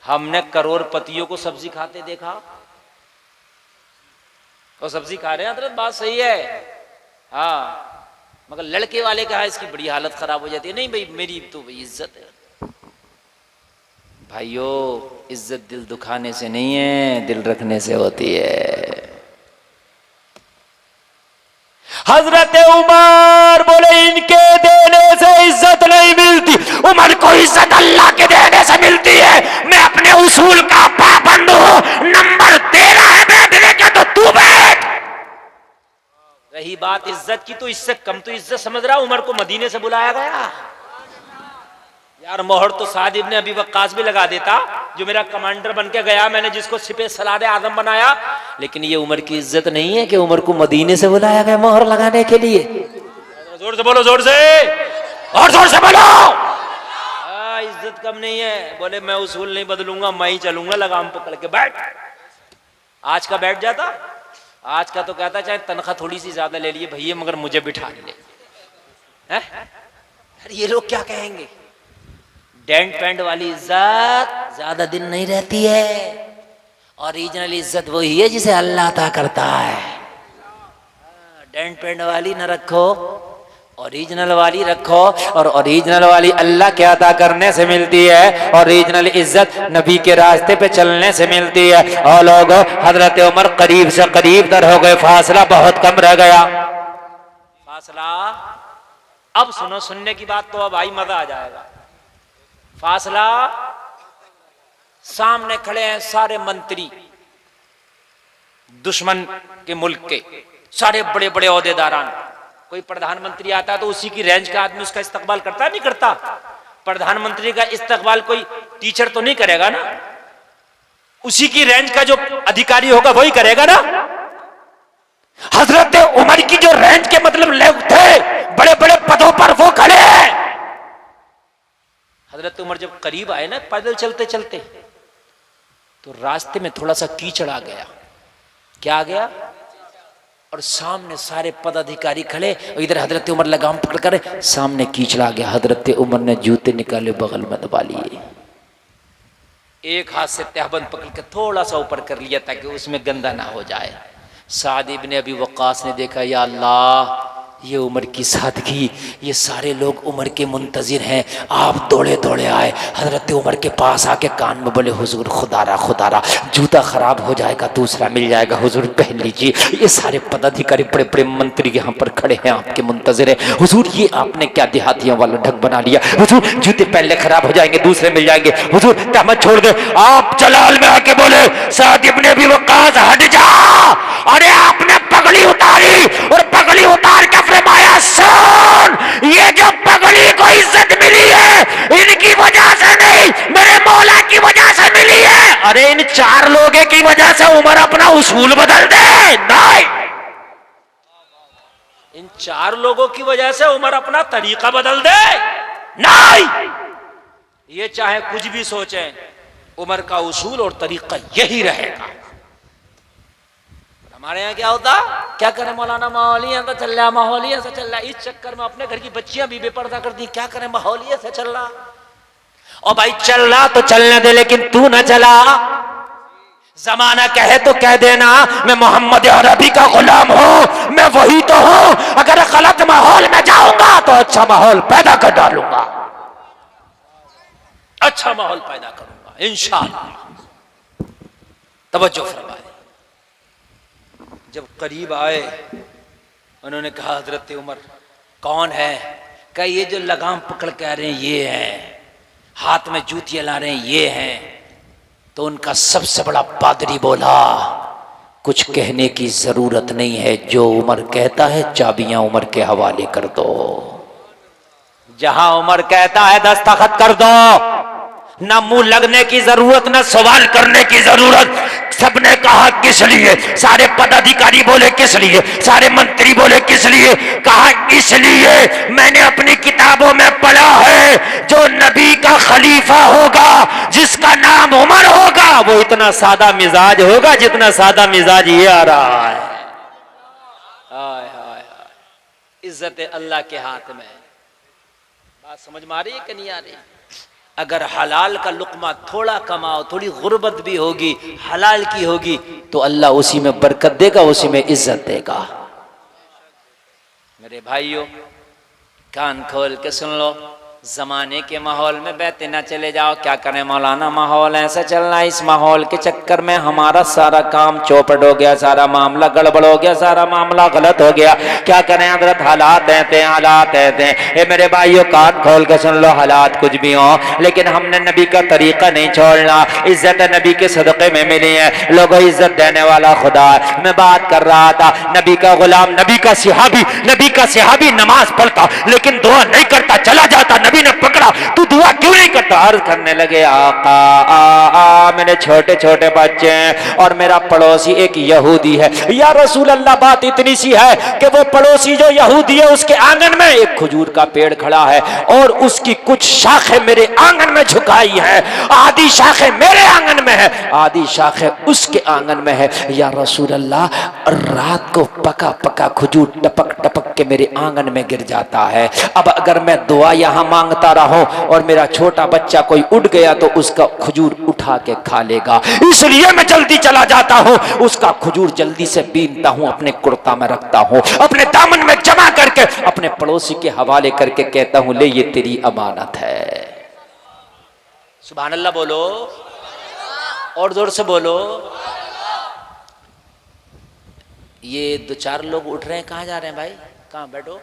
हमने करोड़पतियों को सब्जी खाते देखा, और सब्जी खा रहे हैं हजरत, बात सही है। हाँ मगर लड़के वाले कहा इसकी बड़ी हालत खराब हो जाती है। नहीं भाई मेरी तो भाई इज्जत है। भाइयों इज्जत दिल दुखाने से नहीं है, दिल रखने से होती है। हजरत उमर बोले इनके देने से इज्जत नहीं मिलती, उमर को इज्जत अल्लाह के देने से मिलती है। मैं अपने उसूल का पाबंद हूं। नंबर 13 है बैठने के तो तू बैठ। रही बात इज्जत की तो इससे कम तो इज्जत समझ रहा, उमर को मदीने से बुलाया गया। यार मोहर तो साद इब्ने अबी वक्कास भी लगा देता, जो मेरा कमांडर बन के गया, मैंने जिसको सिपे सलार आजम बनाया। लेकिन ये उमर की इज्जत नहीं है कि उमर को मदीने से बुलाया गया मोहर लगाने के लिए। जोर से बोलो, जोर से और जोर से बोलो। इज्जत कम नहीं है। बोले मैं उसूल नहीं बदलूंगा, मैं ही चलूंगा लगाम पकड़ के। बैठ। आज का बैठ जाता, आज का तो कहता चाहे तनख्वाह थोड़ी सी ज्यादा ले लिए भैया मगर मुझे बिठा ले। अरे ये लोग क्या कहेंगे? डेंट पेंट वाली इज्जत ज्यादा दिन नहीं रहती है। ओरिजिनल इज्जत वही है जिसे अल्लाह अता करता है। डेंट पेंट वाली न रखो, ओरिजिनल वाली रखो, और ओरिजिनल वाली अल्लाह के अता करने से मिलती है। ओरिजिनल इज्जत नबी के रास्ते पे चलने से मिलती है। और लोगों हजरत उमर करीब से करीब तर हो गए, फासला बहुत कम रह गया। फासला अब सुनो, सुनने की बात तो अब आई, मजा आ जाएगा। फासला सामने खड़े हैं सारे मंत्री, दुश्मन के मुल्क के सारे बड़े बड़े ओहदेदारान। कोई प्रधानमंत्री आता है तो उसी की रेंज का आदमी उसका इस्तकबाल करता नहीं करता? प्रधानमंत्री का इस्तकबाल कोई टीचर तो नहीं करेगा ना, उसी की रेंज का जो अधिकारी होगा वही करेगा ना। हजरत उमर की जो रेंज के मतलब लेवल उमर जब करीब आए ना पैदल चलते चलते, तो रास्ते में थोड़ा सा कीचड़ आ गया। क्या आ गया? और सामने सारे पदाधिकारी खड़े, और इधर हजरत उमर लगाम पकड़ कर, सामने कीचड़ आ गया। हजरत उमर ने जूते निकाले, बगल में दबा लिए, एक हाथ से तहबंद पकड़ के थोड़ा सा ऊपर कर लिया ताकि उसमें गंदा ना हो जाए। साद इब्ने अबी वक्कास ने देखा, या अल्लाह, ये उमर की सादगी, ये सारे लोग उमर के मुंतजिर हैं। आप दौड़े दौड़े आए, हजरत उमर के पास आके कान में बोले, हुजूर खुदारा खुदारा, जूता खराब हो जाएगा, दूसरा मिल जाएगा, हुजूर पहन लीजिए। ये सारे पदाधिकारी बड़े बड़े मंत्री यहाँ पर खड़े हैं, आपके मुंतजिर हैं। हुजूर ये आपने क्या देहातियों वाला ढक बना लिया, हुजूर जूते पहले खराब हो जाएंगे, दूसरे मिल जाएंगे, हुजूर तहमत छोड़ दे। आप जलाल में आके बोले, साद इब्ने अबी वक्कास हट जा। अरे आपने पगड़ी उतारी और पगड़ी उतार के फरमाया, सुन, ये जो पगड़ी को इज्जत मिली है इनकी वजह से नहीं, मेरे मौला की वजह से मिली है। अरे इन चार लोगों की वजह से उमर अपना उसूल बदल दे? नहीं, इन चार लोगों की वजह से उमर अपना तरीका बदल दे? नहीं, ये चाहे कुछ भी सोचें, उमर का उसूल और तरीका यही रहेगा। हमारे यहाँ क्या होता, क्या करें मौलाना, माहौलिया से चल रहा, माहौलिया से चल रहा। इस चक्कर में अपने घर की बच्चियां भी बेपर्दा कर दी, क्या करें माहौलिया से चल रहा। और भाई चल रहा तो चलने दे, लेकिन तू ना चला। जमाना कहे तो कह देना, मैं मोहम्मद अरबी का गुलाम हूं, मैं वही तो हूं। अगर गलत माहौल में जाऊंगा तो अच्छा माहौल पैदा कर डालूंगा, अच्छा माहौल पैदा करूंगा इंशाअल्लाह। तवज्जो फरमाए। जब करीब आए, उन्होंने कहा, हजरत उमर कौन है? कहा ये जो लगाम पकड़ के आ रहे हैं ये हैं, हाथ में जूतियां ला रहे हैं ये हैं। तो उनका सबसे बड़ा पादरी बोला, कुछ कहने की जरूरत नहीं है, जो उमर कहता है चाबियां उमर के हवाले कर दो। जहां उमर कहता है दस्तखत कर दो, ना मुंह लगने की जरूरत, ना सवाल करने की जरूरत। सबने कहा किस लिए? सारे पदाधिकारी बोले किस लिए? सारे मंत्री बोले किस लिए? कहा इसलिए मैंने अपनी किताबों में पढ़ा है, जो नबी का खलीफा होगा, जिसका नाम उमर होगा, वो इतना सादा मिजाज होगा जितना सादा मिजाज ये आ रहा है। हाय हाय हाय, इज्जत अल्लाह के हाथ में। बात समझ में आ रही है कि नहीं आ रही? अगर हलाल का लुकमा थोड़ा कमाओ, थोड़ी गुर्बत भी होगी, हलाल की होगी, तो अल्लाह उसी में बरकत देगा, उसी में इज्जत देगा। मेरे भाइयों, कान खोल के सुन लो, जमाने के माहौल में बहते ना चले जाओ। क्या करें मौलाना, माहौल ऐसा चल रहा है, इस माहौल के चक्कर में हमारा सारा काम चौपट हो गया, सारा मामला गड़बड़ हो गया, सारा मामला गलत हो गया। क्या करें हजरत, हालात ऐसे हैं, हालात ऐसे हैं। ए मेरे भाइयों, कान खोल के सुन लो, हालात कुछ भी हो, लेकिन हमने नबी का तरीका नहीं छोड़ना। इज्जत नबी के सदक़े में मिली है, लोगों इज्जत देने वाला खुदा। मैं बात कर रहा था, नबी का गुलाम, नबी का सिहाबी नमाज पढ़ता लेकिन दुआ नहीं करता, चला जाता। नबी ने पकड़ा, तू दुआ क्यों नहीं करता? अर्ज करने लगे, आका मेरे छोटे छोटे बच्चे हैं और मेरा पड़ोसी एक यहूदी है। या रसूल अल्लाह, बात इतनी सी है कि वो पड़ोसी जो यहूदी है, उसके आंगन में एक खजूर का पेड़ खड़ा है और उसकी कुछ शाखें मेरे आंगन में झुकाई है। आधी शाखें मेरे आंगन में है, आधी शाखें उसके आंगन में है। या रसूल अल्लाह, रात को पका पका खजूर टपक टपक के मेरे आंगन में गिर जाता है। अब अगर मैं दुआ यहाँ मांगता रहूं और मेरा छोटा बच्चा कोई उठ गया तो उसका खजूर उठा के खा लेगा, इसलिए मैं जल्दी चला जाता हूं, उसका खजूर जल्दी से बीनता हूं, अपने कुर्ता में रखता हूं, अपने दामन में जमा करके अपने पड़ोसी के हवाले करके कहता हूं, ले ये तेरी अमानत है। सुभान अल्लाह बोलो, और जोर से बोलो। ये दो चार लोग उठ रहे हैं, कहाँ जा रहे हैं भाई? कहाँ बैठो?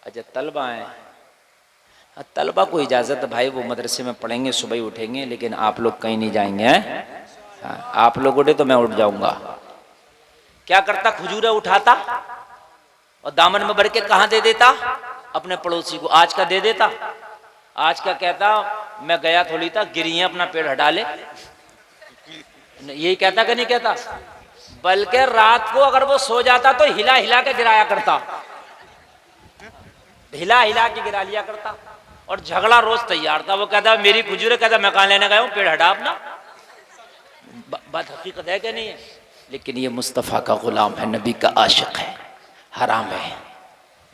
अच्छा, तलबा है। तलबा को इजाज़त है भाई, वो मदरसे में पढ़ेंगे, सुबह ही उठेंगे, लेकिन आप लोग कहीं नहीं जाएंगे हैं? हाँ, आप लोग उठे तो मैं उठ जाऊंगा। क्या करता? खजूरें उठाता और दामन में भर के कहाँ दे देता? अपने पड़ोसी को। आज का दे देता, आज का कहता मैं गया थोड़ी था, गिरी है, अपना पेड़ हटा ले। यही कहता कि नहीं कहता? बल्कि रात को अगर वो सो जाता तो हिला हिला के गिराया करता, हिला हिला के गिरा लिया करता। और झगड़ा रोज तैयार था। वो कहता मेरी खजूर है, कहता मैं कहाँ लेने गया हूँ, पेड़ हटा अपना। बात हकीकत है क्या नहीं है? लेकिन ये मुस्तफ़ा का गुलाम है, नबी का आशिक है, हराम है,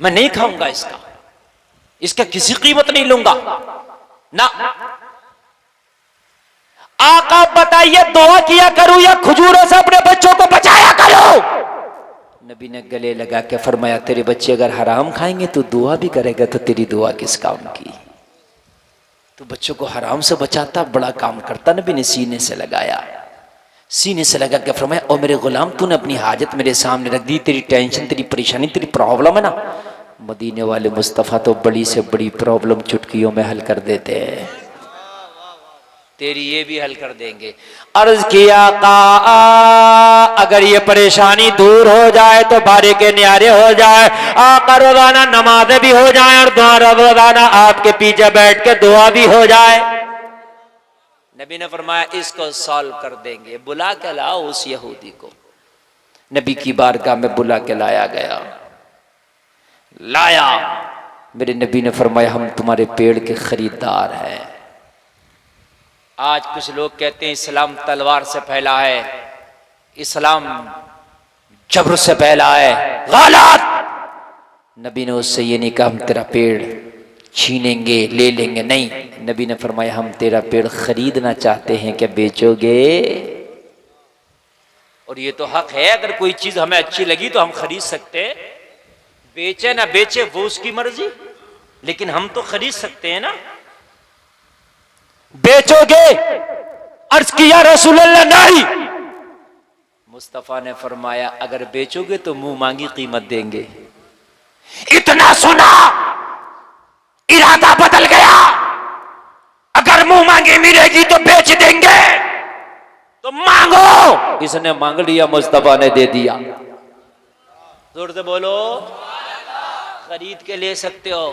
मैं नहीं खाऊंगा इसका, इसका किसी कीमत नहीं लूंगा ना। आका बताइए दुआ किया करूं या खजूरों से अपने बच्चों को बचाया करूं? नबी ने गले लगा के फरमाया तेरे बच्चे अगर हराम खाएंगे तो दुआ भी करेगा तो तेरी दुआ किस काम की? तो बच्चों को हराम से बचाता, बड़ा काम करता। नबी ने सीने से लगाया, सीने से लगा के फरमाया ओ मेरे गुलाम तूने अपनी हाजत मेरे सामने रख दी, तेरी टेंशन, तेरी परेशानी, तेरी प्रॉब्लम है ना, मदीने वाले मुस्तफ़ा तो बड़ी से बड़ी प्रॉब्लम चुटकियों में हल कर देते हैं, तेरी ये भी हल कर देंगे। अर्ज किया का अगर ये परेशानी दूर हो जाए तो बारे के न्यारे हो जाए, आका रोजाना नमाजें भी हो जाए और दुआ रोजाना आपके पीछे बैठ के दुआ भी हो जाए। नबी ने फरमाया इसको सॉल्व कर देंगे, बुला के लाओ उस यहूदी को। नबी की बारगाह में बुला के लाया गया, लाया, मेरे नबी ने फरमाया हम तुम्हारे पेड़ के खरीदार हैं। आज कुछ लोग कहते हैं इस्लाम तलवार से फैला है, इस्लाम जबर से फैला है, गलत। नबी ने उससे ये नहीं कहा हम तेरा पेड़ छीनेंगे ले लेंगे, नहीं, नबी ने फरमाया हम तेरा पेड़ खरीदना चाहते हैं, क्या बेचोगे? और ये तो हक है, अगर कोई चीज हमें अच्छी लगी तो हम खरीद सकते हैं, बेचे ना बेचे वो उसकी मर्जी, लेकिन हम तो खरीद सकते हैं ना। बेचोगे? अर्ज किया रसूलुल्लाह नहीं। मुस्तफा ने फरमाया अगर बेचोगे तो मुंह मांगी कीमत देंगे। इतना सुना इरादा बदल गया, अगर मुंह मांगी मिलेगी तो बेच देंगे, तो मांगो। इसने मांग लिया, मुस्तफा ने दे दिया। जोर से बोलो, खरीद के ले सकते हो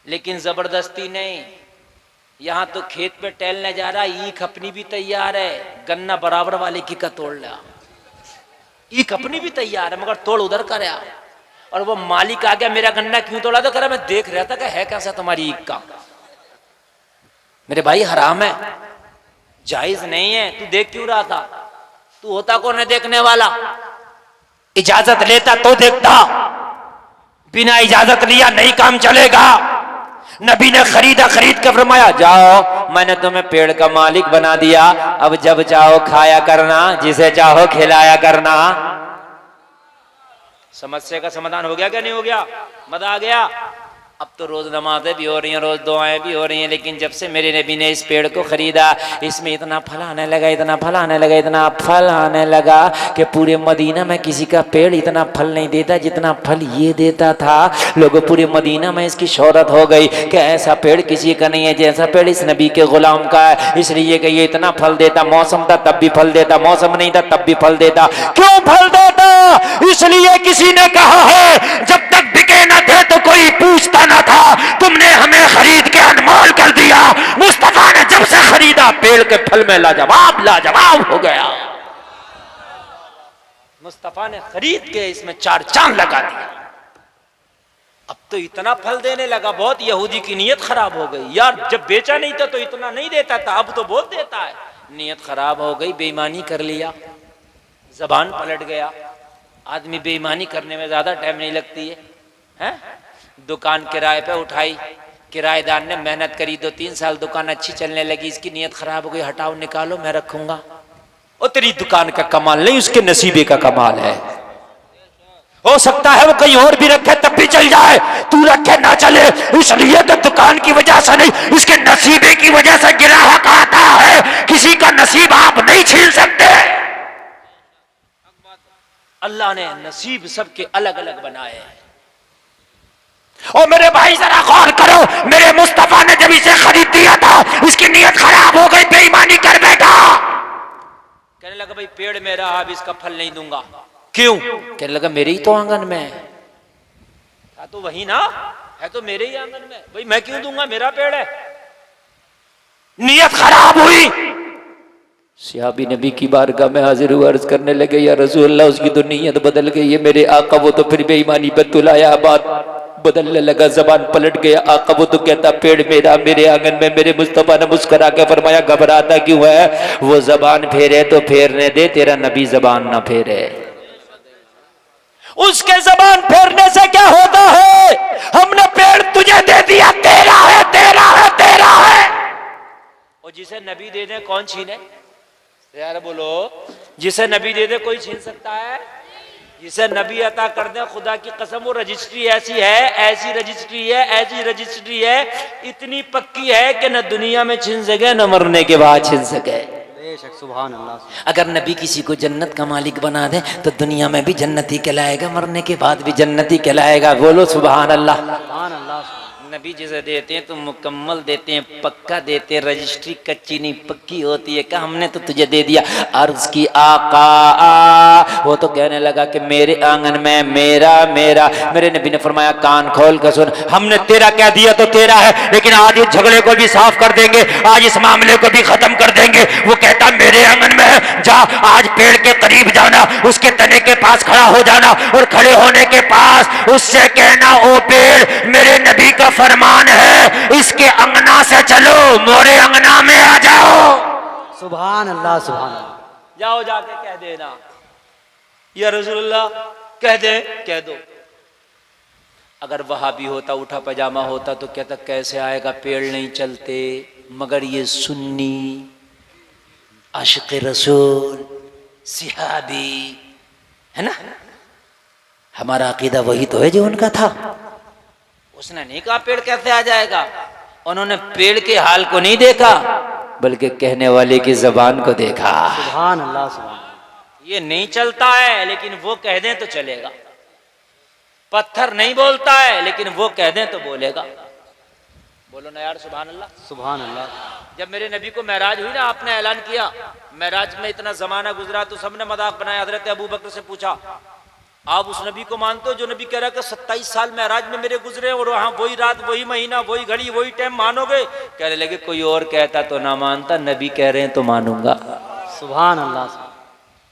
लेकिन जबरदस्ती नहीं। यहां तो खेत पे टहलने जा रहा, ईख अपनी भी तैयार है, गन्ना बराबर वाले की का तोड़ लिया, ईख अपनी भी तैयार है मगर तोड़ उधर का रहा। और वो मालिक आ गया, मेरा गन्ना क्यों तोड़ा? तो कह रहा मैं देख रहा था कि है कैसा तुम्हारी ईख का। मेरे भाई हराम है, जायज नहीं है, तू देख क्यों रहा था? तू होता कौन है देखने वाला? इजाजत लेता तो देखता, बिना इजाजत लिया नहीं काम चलेगा। नबी ने खरीदा, खरीद के फरमाया जाओ मैंने तुम्हें पेड़ का मालिक बना दिया, अब जब चाहो खाया करना, जिसे चाहो खिलाया करना। समस्या का समाधान हो गया क्या नहीं हो गया? मजा आ गया? अब तो रोज नमाजें भी हो रही हैं, रोज दुआएं भी हो रही हैं, लेकिन जब से मेरे नबी ने इस पेड़ को खरीदा इसमें इतना फल आने लगा, इतना फल आने लगा, इतना फल आने लगा कि पूरे मदीना में किसी का पेड़ इतना फल नहीं देता जितना फल ये देता था। लोगों पूरे मदीना में इसकी शोहरत हो गई कि ऐसा पेड़ किसी का नहीं है जैसा पेड़ इस नबी के गुलाम का है, इसलिए कि ये इतना फल देता, मौसम था तब भी फल देता, मौसम नहीं था तब भी फल देता। क्यों फल देता? इसलिए किसी ने कहा है जब तक बिके न थे तो कोई पूछता न था, तुमने हमें खरीद के अनमोल कर दिया। मुस्तफा ने जब से खरीदा पेड़ के फल में लाजवाब हो गया। मुस्तफा ने खरीद के इसमें चार चांद लगा दिया। अब तो इतना फल देने लगा, बहुत यहूदी की नीयत खराब हो गई। यार जब बेचा नहीं था तो इतना नहीं देता था, अब तो बहुत देता है। नीयत खराब हो गई, बेईमानी कर लिया, जबान पलट गया। आदमी बेईमानी करने में ज्यादा टाइम नहीं लगती है, हैं? दुकान किराए पे उठाई, किराएदार ने मेहनत करी, 2-3 साल दुकान अच्छी चलने लगी, इसकी नीयत खराब हो गई, हटाओ निकालो मैं रखूंगा। और तेरी दुकान का कमाल नहीं, उसके नसीबे का कमाल है। हो सकता है वो कहीं और भी रखे तब भी चल जाए, तू रखे ना चले, इसलिए तो दुकान की वजह से नहीं, इसके नसीबे की वजह से ग्राहक आता है। किसी का नसीब आप नहीं छीन सकते। अल्लाह ने नसीब सबके अलग अलग बनाए हैं। और मेरे भाई जरा गौर करो, मेरे मुस्तफा ने जब इसे खरीद दिया था इसकी नीयत खराब हो गई, बेईमानी कर बैठा। कहने लगा भाई पेड़ मेरा, अब इसका फल नहीं दूंगा। क्यों? कहने लगा मेरे ही तो आंगन में है। तो वही ना है, तो मेरे ही आंगन में, भाई मैं क्यों दूंगा, मेरा पेड़ है। नीयत खराब हुई। सहाबी नबी की बारगाह में हाजिर हुआ, अर्ज करने लगे या रसूल अल्लाह उसकी तो नीयत बदल गई है। मेरे आका वो तो फिर बेईमानी पे तुलाया बात बदलने लगा, जबान पलट गया। आका वो तो कहता पेड़ मेरा, मेरे आंगन में मेरे मुस्तफा ने मुस्कुरा के फरमाया घबराता क्यों है, वो जबान फेरे तो फेरने दे, तेरा नबी जबान ना फेरे। उसके जबान फेरने से क्या होता है, हमने पेड़ तुझे दे दिया, तेरा है तेरा है तेरा है। और जिसे नबी दे दे कौन छीने, यार बोलो, जिसे नबी दे दे कोई छीन सकता है? जिसे नबी अता कर दे, खुदा की कसम वो रजिस्ट्री ऐसी है, ऐसी रजिस्ट्री है, ऐसी रजिस्ट्री है, इतनी पक्की है कि न दुनिया में छिन सके न मरने के बाद छिन सके। बेशक सुभान अल्लाह। अगर नबी किसी को जन्नत का मालिक बना दे तो दुनिया में भी जन्नती कहलाएगा, मरने के बाद भी जन्नती कहलाएगा। बोलो सुभान अल्लाह। सुभान अल्लाह। नबी जिसे देते हैं तो मुकम्मल देते हैं, पक्का देते हैं, रजिस्ट्री कच्ची नहीं पक्की होती है। कहा हमने तो तुझे दे दिया। अर्ज की आका, वो तो कहने लगा कि मेरे आंगन में मेरा मेरा। मेरे नबी ने फरमाया कान खोल कर सुन, हमने तेरा कह दिया तो तेरा है, लेकिन आज इस झगड़े को भी साफ कर देंगे, आज इस मामले को भी खत्म कर देंगे। वो कहता मेरे आंगन में है, जा आज पेड़ के करीब जाना, उसके तने के पास खड़ा हो जाना और खड़े होने के पास उससे कहना ओ पेड़ मेरे नबी का फरमान है, इसके अंगना से चलो, मोरे अंगना में आ जाओ। सुभान अल्लाह सुभान अल्लाह। जाओ जाके कह देना या रसूलुल्लाह, कह दे, कह दो। अगर वहाबी होता, उठा पजामा होता तो कहता कैसे आएगा, पेड़ नहीं चलते। मगर ये सुन्नी आशिक़ रसूल सिहाबी है ना, हमारा अकीदा वही तो है जो उनका था। उसने नहीं कहा पेड़ कैसे आ जाएगा, उन्होंने पेड़ के हाल को नहीं देखा बल्कि कहने वाले की जबान को देखा। सुभान अल्लाह सुभान। ये नहीं चलता है लेकिन वो कह दें तो चलेगा, पत्थर नहीं बोलता है लेकिन वो कह दें तो बोलेगा। बोलो ना यार सुभान अल्लाह। सुभान अल्लाह। जब मेरे नबी को महराज हुई ना, आपने ऐलान किया, महराज में इतना जमाना गुजरा तो सबने मजाक बनाया। हजरत अबू बकर से पूछा आप उस नबी को मानते हो जो नबी कह रहा है कि 27 साल महराज में मेरे गुजरे और वहां वही रात वही महीना वही घड़ी वही टाइम, मानोगे? कहने लगे कोई और कहता तो ना मानता, नबी कह रहे हैं तो मानूंगा। सुभान अल्लाह।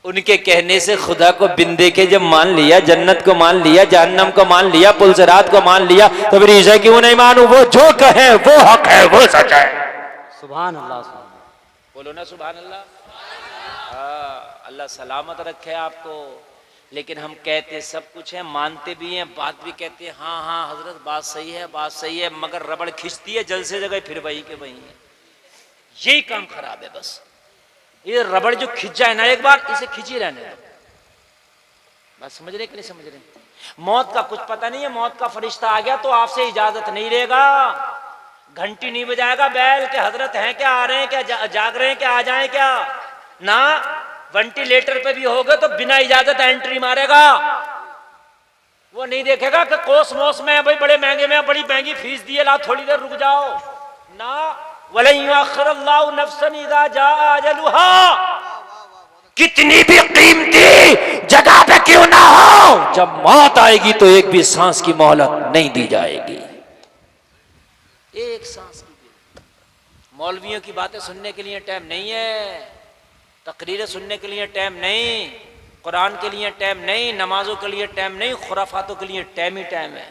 उनके कहने से खुदा को बिन देखे जब मान लिया, जन्नत को मान लिया, जहन्नम को मान लिया, पुलसरात को मान लिया, तो फिर ईसा क्यों नहीं मानू? वो जो कहे वो हक है, वो सच है। सुभान अल्लाह। बोलो ना सुभान अल्लाह। अल्लाह सलामत रखे आपको। लेकिन हम कहते सब कुछ है, मानते भी हैं, बात भी कहते हैं, हाँ हाँ हजरत बात सही है, बात सही है, मगर रबड़ खिंचती है जल से जगह फिर वही के वही है। यही काम खराब है बस। ये रबड़ जो खिंच जाए ना एक बार, इसे खिंची रहने दो। बात समझ रहे कि नहीं समझ रहे? मौत का कुछ पता नहीं है, मौत का फरिश्ता आ गया तो आपसे इजाजत नहीं लेगा, घंटी नहीं बजाएगा बैल के हजरत हैं क्या, आ रहे हैं क्या, जाग रहे हैं क्या, आ जाए क्या ना। वेंटिलेटर पे भी होगा तो बिना इजाजत एंट्री मारेगा। वो नहीं देखेगा कि कोसमोस में भाई बड़े महंगे में बड़ी महंगी फीस दिए, ला थोड़ी देर रुक जाओ ना। वलयुअख्खिरुल्लाहु नफ्सन इज़ा जाअ अजलुहा, कितनी भी कीमती जगह पे क्यों ना हो, जब मौत आएगी तो एक भी सांस की मोहलत नहीं दी जाएगी। एक सांस की भी। मौलवियों की बातें सुनने के लिए टाइम नहीं है, तकरीरें सुनने के लिए टाइम नहीं, कुरान के लिए टाइम नहीं, नमाजों के लिए टाइम नहीं, खुराफातों के लिए टाइम ही टाइम है।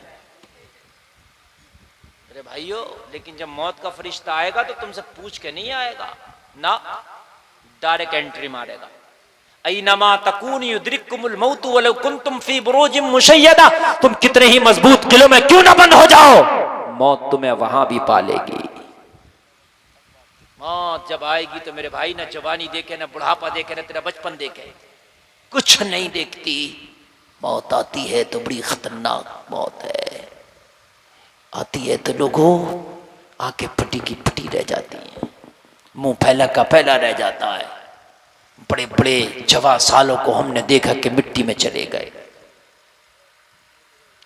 अरे भाइयों, लेकिन जब मौत का फरिश्ता आएगा तो तुमसे पूछ के नहीं आएगा ना, डायरेक्ट एंट्री मारेगा। ऐनमा तकून युद्रिकुमुल मौत वलौ कुंतुम फी बुरूजिम मुशय्यदा, तुम कितने ही मजबूत किलों में क्यों ना बंद हो जाओ, मौत तुम्हें वहां भी पालेगी। मौत जब आएगी तो मेरे भाई ना जवानी देखे, ना बुढ़ापा देखे, ना तेरा बचपन देखे, कुछ नहीं देखती। मौत आती है तो बड़ी खतरनाक मौत है। आती है तो लोगों आंखें फटी की फटी रह जाती हैं, मुंह फैला का फैला रह जाता है। बड़े बड़े जवान सालों को हमने देखा कि मिट्टी में चले गए।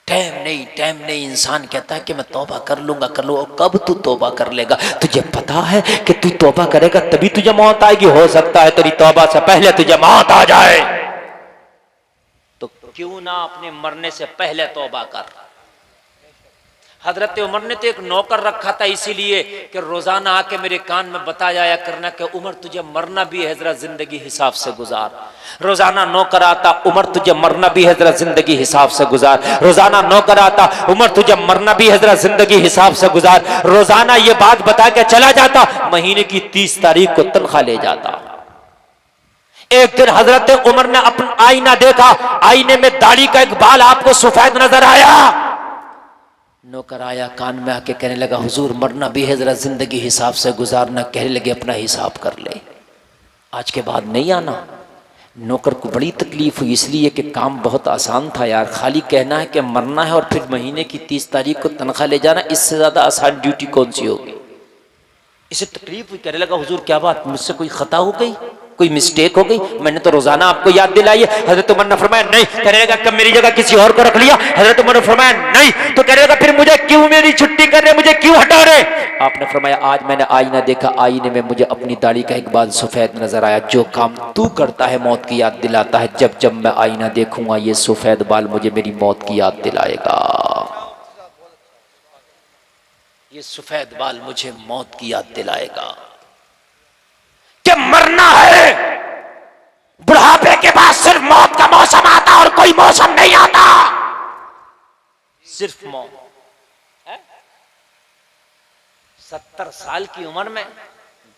टाइम नहीं, टाइम नहीं। इंसान कहता है कि मैं तौबा कर लूंगा, कर लूंगा। कब तू तौबा कर लेगा? तुझे पता है कि तू तौबा करेगा तभी तुझे मौत आएगी। हो सकता है तेरी तौबा से पहले तुझे मौत आ जाए, तो क्यों ना अपने मरने से पहले तौबा कर। हजरत उमर ने तो एक नौकर रखा था इसीलिए कि रोजाना आके मेरे कान में बता जाया करना कि उमर तुझे मरना भी है जरा जिंदगी हिसाब से गुजार। रोजाना नौकर आता, उमर तुझे मरना भी है जरा जिंदगी हिसाब से गुजार। रोजाना नौकर आता, उमर तुझे मरना भी है जरा जिंदगी हिसाब से गुजार। रोजाना ये बात बता के चला जाता, महीने की 30 तारीख को तनख्वाह ले जाता। एक दिन हजरत उमर ने अपना आईना देखा, आईने में दाढ़ी का एक बाल आपको सफेद नजर आया। नौकर आया, कान में आके कहने लगा हुजूर मरना भी है जरा जिंदगी हिसाब से गुजारना। कहने लगे अपना हिसाब कर ले, आज के बाद नहीं आना। नौकर को बड़ी तकलीफ हुई इसलिए कि काम बहुत आसान था यार, खाली कहना है कि मरना है और फिर महीने की 30 तारीख को तनख्वाह ले जाना, इससे ज्यादा आसान ड्यूटी कौन सी होगी। इसे तकलीफ हुई, कहने लगा हुजूर क्या बात, मुझसे कोई खता हो गई, कोई मिस्टेक हो गई, मैंने तो रोजाना आपको याद दिलाई है। हजरत उमर ने फरमाया नहीं। कहने लगा कब मेरी जगह किसी और को रख लिया। हजरत उमर ने फरमाया नहीं। तो कहने लगा फिर मुझे क्यों मेरी छुट्टी कर रहे, मुझे क्यों हटा रहे। आपने फरमाया आज मैंने आईना देखा, आईने में मुझे अपनी दाढ़ी का एक बाल सफेद नजर आया। जो काम तू करता है मौत की याद दिलाता है, जब जब मैं आईना देखूंगा ये सफेद बाल मुझे मेरी मौत की याद दिलाएगा, ये सफेद बाल मुझे मौत की याद दिलाएगा कि मरना है। बुढ़ापे के बाद सिर्फ मौत का मौसम आता और कोई मौसम नहीं आता, सिर्फ मौत है। 70 साल की उम्र में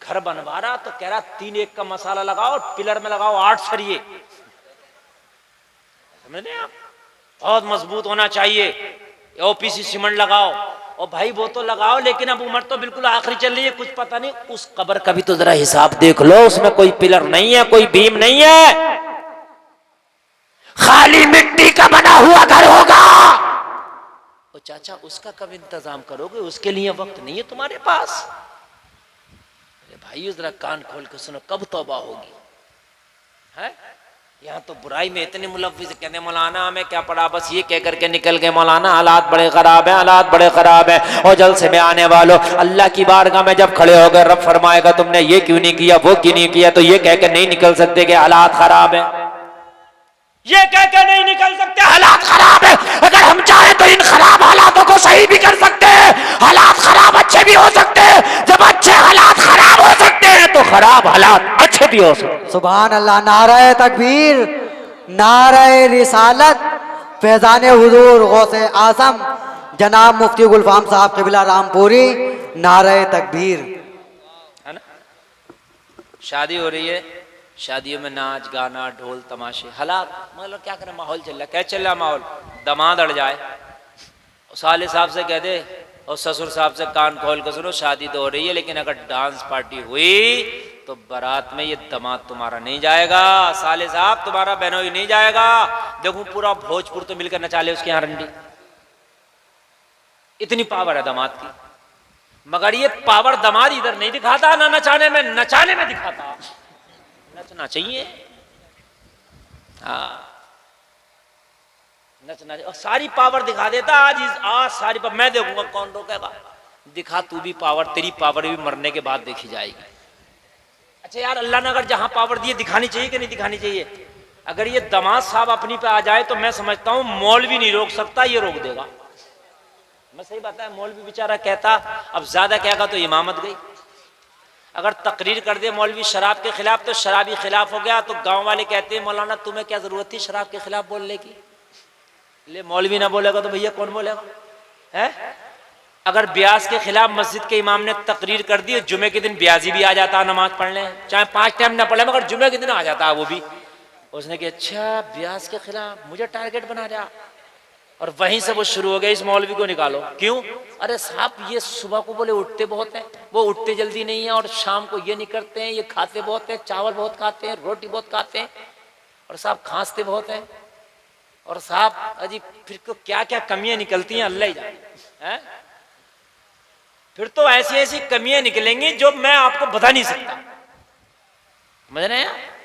घर बनवा रहा तो कह रहा 3-1 का मसाला लगाओ, पिलर में लगाओ 8 सरिये। समझे आप, बहुत मजबूत होना चाहिए। ओपीसी सीमेंट लगाओ, और भाई वो तो लगाओ, लेकिन अब उम्र तो बिल्कुल आखिरी चल रही है, कुछ पता नहीं। उस कब्र का भी तो जरा हिसाब देख लो, उसमें कोई पिलर नहीं है, कोई बीम नहीं है, खाली मिट्टी का बना हुआ घर होगा। ओ चाचा उसका कब इंतजाम करोगे, उसके लिए वक्त नहीं है तुम्हारे पास। अरे भाई जरा कान खोल के सुनो, कब तौबा होगी है। यहाँ तो बुराई में इतने मुलव्विस कहते मौलाना हमें क्या पड़ा, बस ये कह करके निकल गए मौलाना हालात बड़े खराब हैं, हालात बड़े खराब हैं। और जलसे में आने वालों, अल्लाह की बारगाह में जब खड़े हो गए रब फरमाएगा तुमने ये क्यों नहीं किया, वो क्यों नहीं किया, तो ये कह के नहीं निकल सकते कि हालात खराब है, ये कह के नहीं निकल सकते हालात खराब है। अगर हम चाहे तो इन खराब हालातों को सही भी कर सकते हैं, हालात खराब अच्छे भी हो सकते हैं। जब अच्छे हालात खराब हो सकते हैं तो खराब हालात अच्छे भी हो सकते हैं। सुभान अल्लाह। नारे तकबीर, नारे रिसालत, फैजान हुजूर गौसे आजम जनाब मुफ्ती गुलफाम साहब क़िबला रामपुरी, नारे तकबीर। है ना, शादी हो रही है, शादियों में नाच गाना ढोल तमाशे, हालात मतलब क्या करें, माहौल चल रहा है। क्या चल रहा माहौल, दामाद अड़ जाए, साले साहब से कह दे और ससुर साहब से कान खोल कर सुनो, शादी तो हो रही है लेकिन अगर डांस पार्टी हुई तो बारात में ये दामाद तुम्हारा नहीं जाएगा, साले साहब तुम्हारा बहनोई नहीं जाएगा। देखो पूरा भोजपुर तो मिलकर नचा ले उसके यहाँ रंडी, इतनी पावर है दामाद की। मगर ये पावर दामाद इधर नहीं दिखाता, ना नचाने में, नचाने में दिखाता। नचना चाहिए, हाँ नचना चाहिए, और सारी पावर दिखा देता। आज सारी पावर मैं देखूंगा, कौन रोकेगा। दिखा तू भी पावर, तेरी पावर भी मरने के बाद देखी जाएगी। अच्छा यार, अल्लाह ने अगर जहां पावर दी दिखानी चाहिए कि नहीं दिखानी चाहिए। अगर ये दामाद साहब अपनी पे आ जाए तो मैं समझता हूं मौलवी नहीं रोक सकता, ये रोक देगा। मैं सही बात है, मौलवी बेचारा कहता अब ज्यादा कहेगा तो इमामत गई। अगर तकरीर कर दे मौलवी शराब के खिलाफ तो शराबी खिलाफ हो गया, तो गांव वाले कहते हैं मौलाना तुम्हें क्या जरूरत थी शराब के खिलाफ बोलने की। ले मौलवी ना बोलेगा तो भैया कौन बोलेगा है। अगर ब्याज के खिलाफ मस्जिद के इमाम ने तकरीर कर दी, जुमे के दिन ब्याजी भी आ जाता है नमाज पढ़ने, चाहे 5 टाइम ना पढ़े मगर जुमे के दिन आ जाता है वो भी। उसने कहा अच्छा ब्याज के खिलाफ मुझे टारगेट बना दिया, और वहीं से वो शुरू हो गया इस मौलवी को निकालो। क्यों? अरे साहब ये सुबह को बोले उठते बहुत हैं, वो उठते जल्दी नहीं है, और शाम को ये नहीं करते हैं, ये खाते बहुत हैं, चावल बहुत खाते हैं, रोटी बहुत खाते हैं, और साहब खांसते बहुत हैं, और साहब अजी फिर तो क्या क्या कमियां निकलती हैं अल्लाह ही जाने हैं। फिर तो ऐसी ऐसी कमियां निकलेंगी जो मैं आपको बता नहीं सकता। समझ रहे हैं?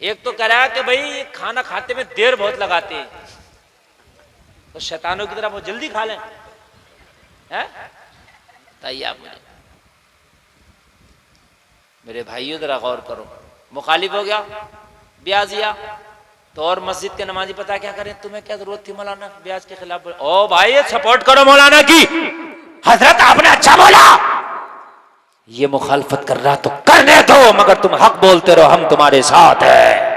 एक तो कह रहा है कि भाई खाना खाते में देर बहुत लगाते हैं, तो शैतानों की तरह वो जल्दी खा लें, हैं? बताइए आप मुझे। मेरे भाइयों जरा गौर करो, मुखालिफ हो गया ब्याजिया, तो और मस्जिद के नमाजी पता क्या करें, तुम्हें क्या जरूरत थी मौलाना ब्याज के खिलाफ? ओ भाई ये सपोर्ट करो मौलाना की। हजरत आपने अच्छा बोला, ये मुखालफत कर रहा तो करने दो, मगर तुम हक बोलते रहो, हम तुम्हारे साथ है।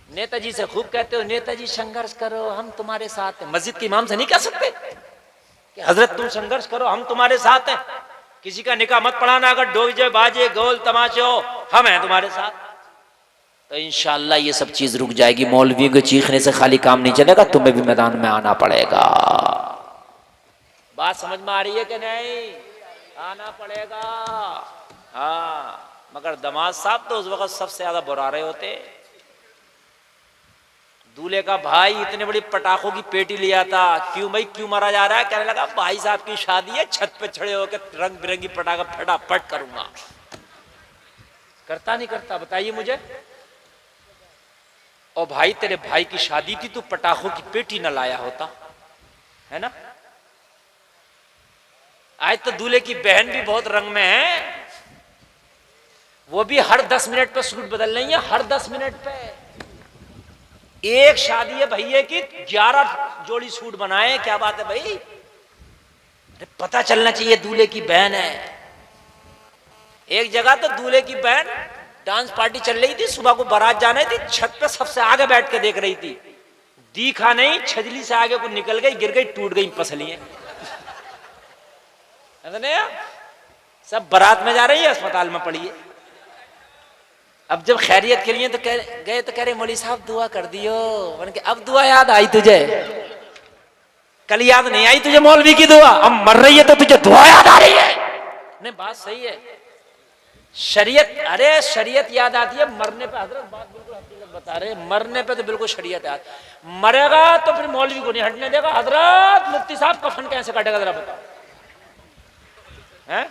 नेताजी से खूब कहते हो नेताजी संघर्ष करो हम तुम्हारे साथ हैं, मस्जिद के इमाम से नहीं कह सकते कि हजरत तुम संघर्ष करो हम तुम्हारे साथ हैं? किसी का निकाह मत पढ़ाना, अगर डोजे बाजे गोल तमाचे हो, हम हैं तुम्हारे साथ। तो इंशाअल्लाह ये सब चीज रुक जाएगी। मौलवियों के चीखने से खाली काम नहीं चलेगा, तुम्हें भी मैदान में आना पड़ेगा। बात समझ में आ रही है कि नहीं? आना पड़ेगा। हाँ, मगर दमाद साहब तो उस वक्त सबसे ज्यादा बुरारे होते। दूल्हे का भाई इतने बड़ी पटाखों की पेटी लिया था। क्यों भाई क्यों मारा जा रहा है? कहने लगा भाई साहब की शादी है, छत पे खड़े होकर रंग बिरंगी पटाखा फटाफट करूंगा। करता नहीं करता बताइए मुझे? और भाई तेरे भाई की शादी थी, तू पटाखों की पेटी न लाया होता, है ना? आज तो दूल्हे की बहन भी बहुत रंग में है, वो भी हर 10 मिनट पे सूट बदल रही है, हर 10 मिनट पे। एक शादी है भैया की 11 जोड़ी सूट बनाए, क्या बात है भाई? अरे पता चलना चाहिए दूल्हे की बहन है। एक जगह तो दूल्हे की बहन डांस पार्टी चल रही थी, सुबह को बारात जाने थी, छत पे सबसे आगे बैठ के देख रही थी, दिखा नहीं, छजली से आगे को निकल गई, गिर गई, टूट गई पसलियां। सब बारात में जा रही है, अस्पताल में पड़ी है। अब जब खैरियत के लिए तो गए तो कह रहे मौलवी साहब दुआ कर दियो। मैंने कहा अब दुआ याद आई तुझे? कल याद नहीं आई तुझे मौलवी की दुआ? अब मर रही है तो तुझे दुआ याद आ रही है? नहीं बात सही है। शरीयत, अरे शरीयत याद आती है मरने पे। हजरत बात बिल्कुल हकीकत बता रहे, मरने पे तो बिल्कुल शरीयत याद। मरेगा तो फिर मौलवी को नहीं हटने देगा। हजरत मुफ्ती साहब कफन कैसे काटेगा जरा बताओ? हैं?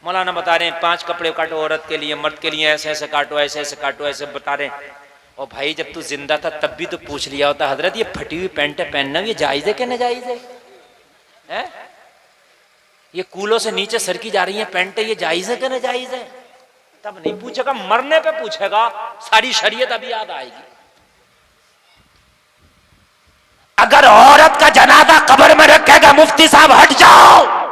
मौलाना बता रहे हैं 5 कपड़े काटो औरत के लिए, मर्द के लिए ऐसे ऐसे काटो, ऐसे ऐसे काटो, ऐसे बता रहे हैं। और भाई जब तू जिंदा था तब भी तो पूछ लिया होता, हजरत ये फटी हुई पैंट पहनना ये जायज है कि नाजायज है? ये कूलों से नीचे सरकी जा रही है पैंट, ये जायज है कि नाजायज है? तब नहीं पूछेगा, मरने पे पूछेगा। सारी शरीयत अभी याद आएगी। अगर औरत का जनाजा कब्र में रखेगा मुफ्ती साहब हट जाओ।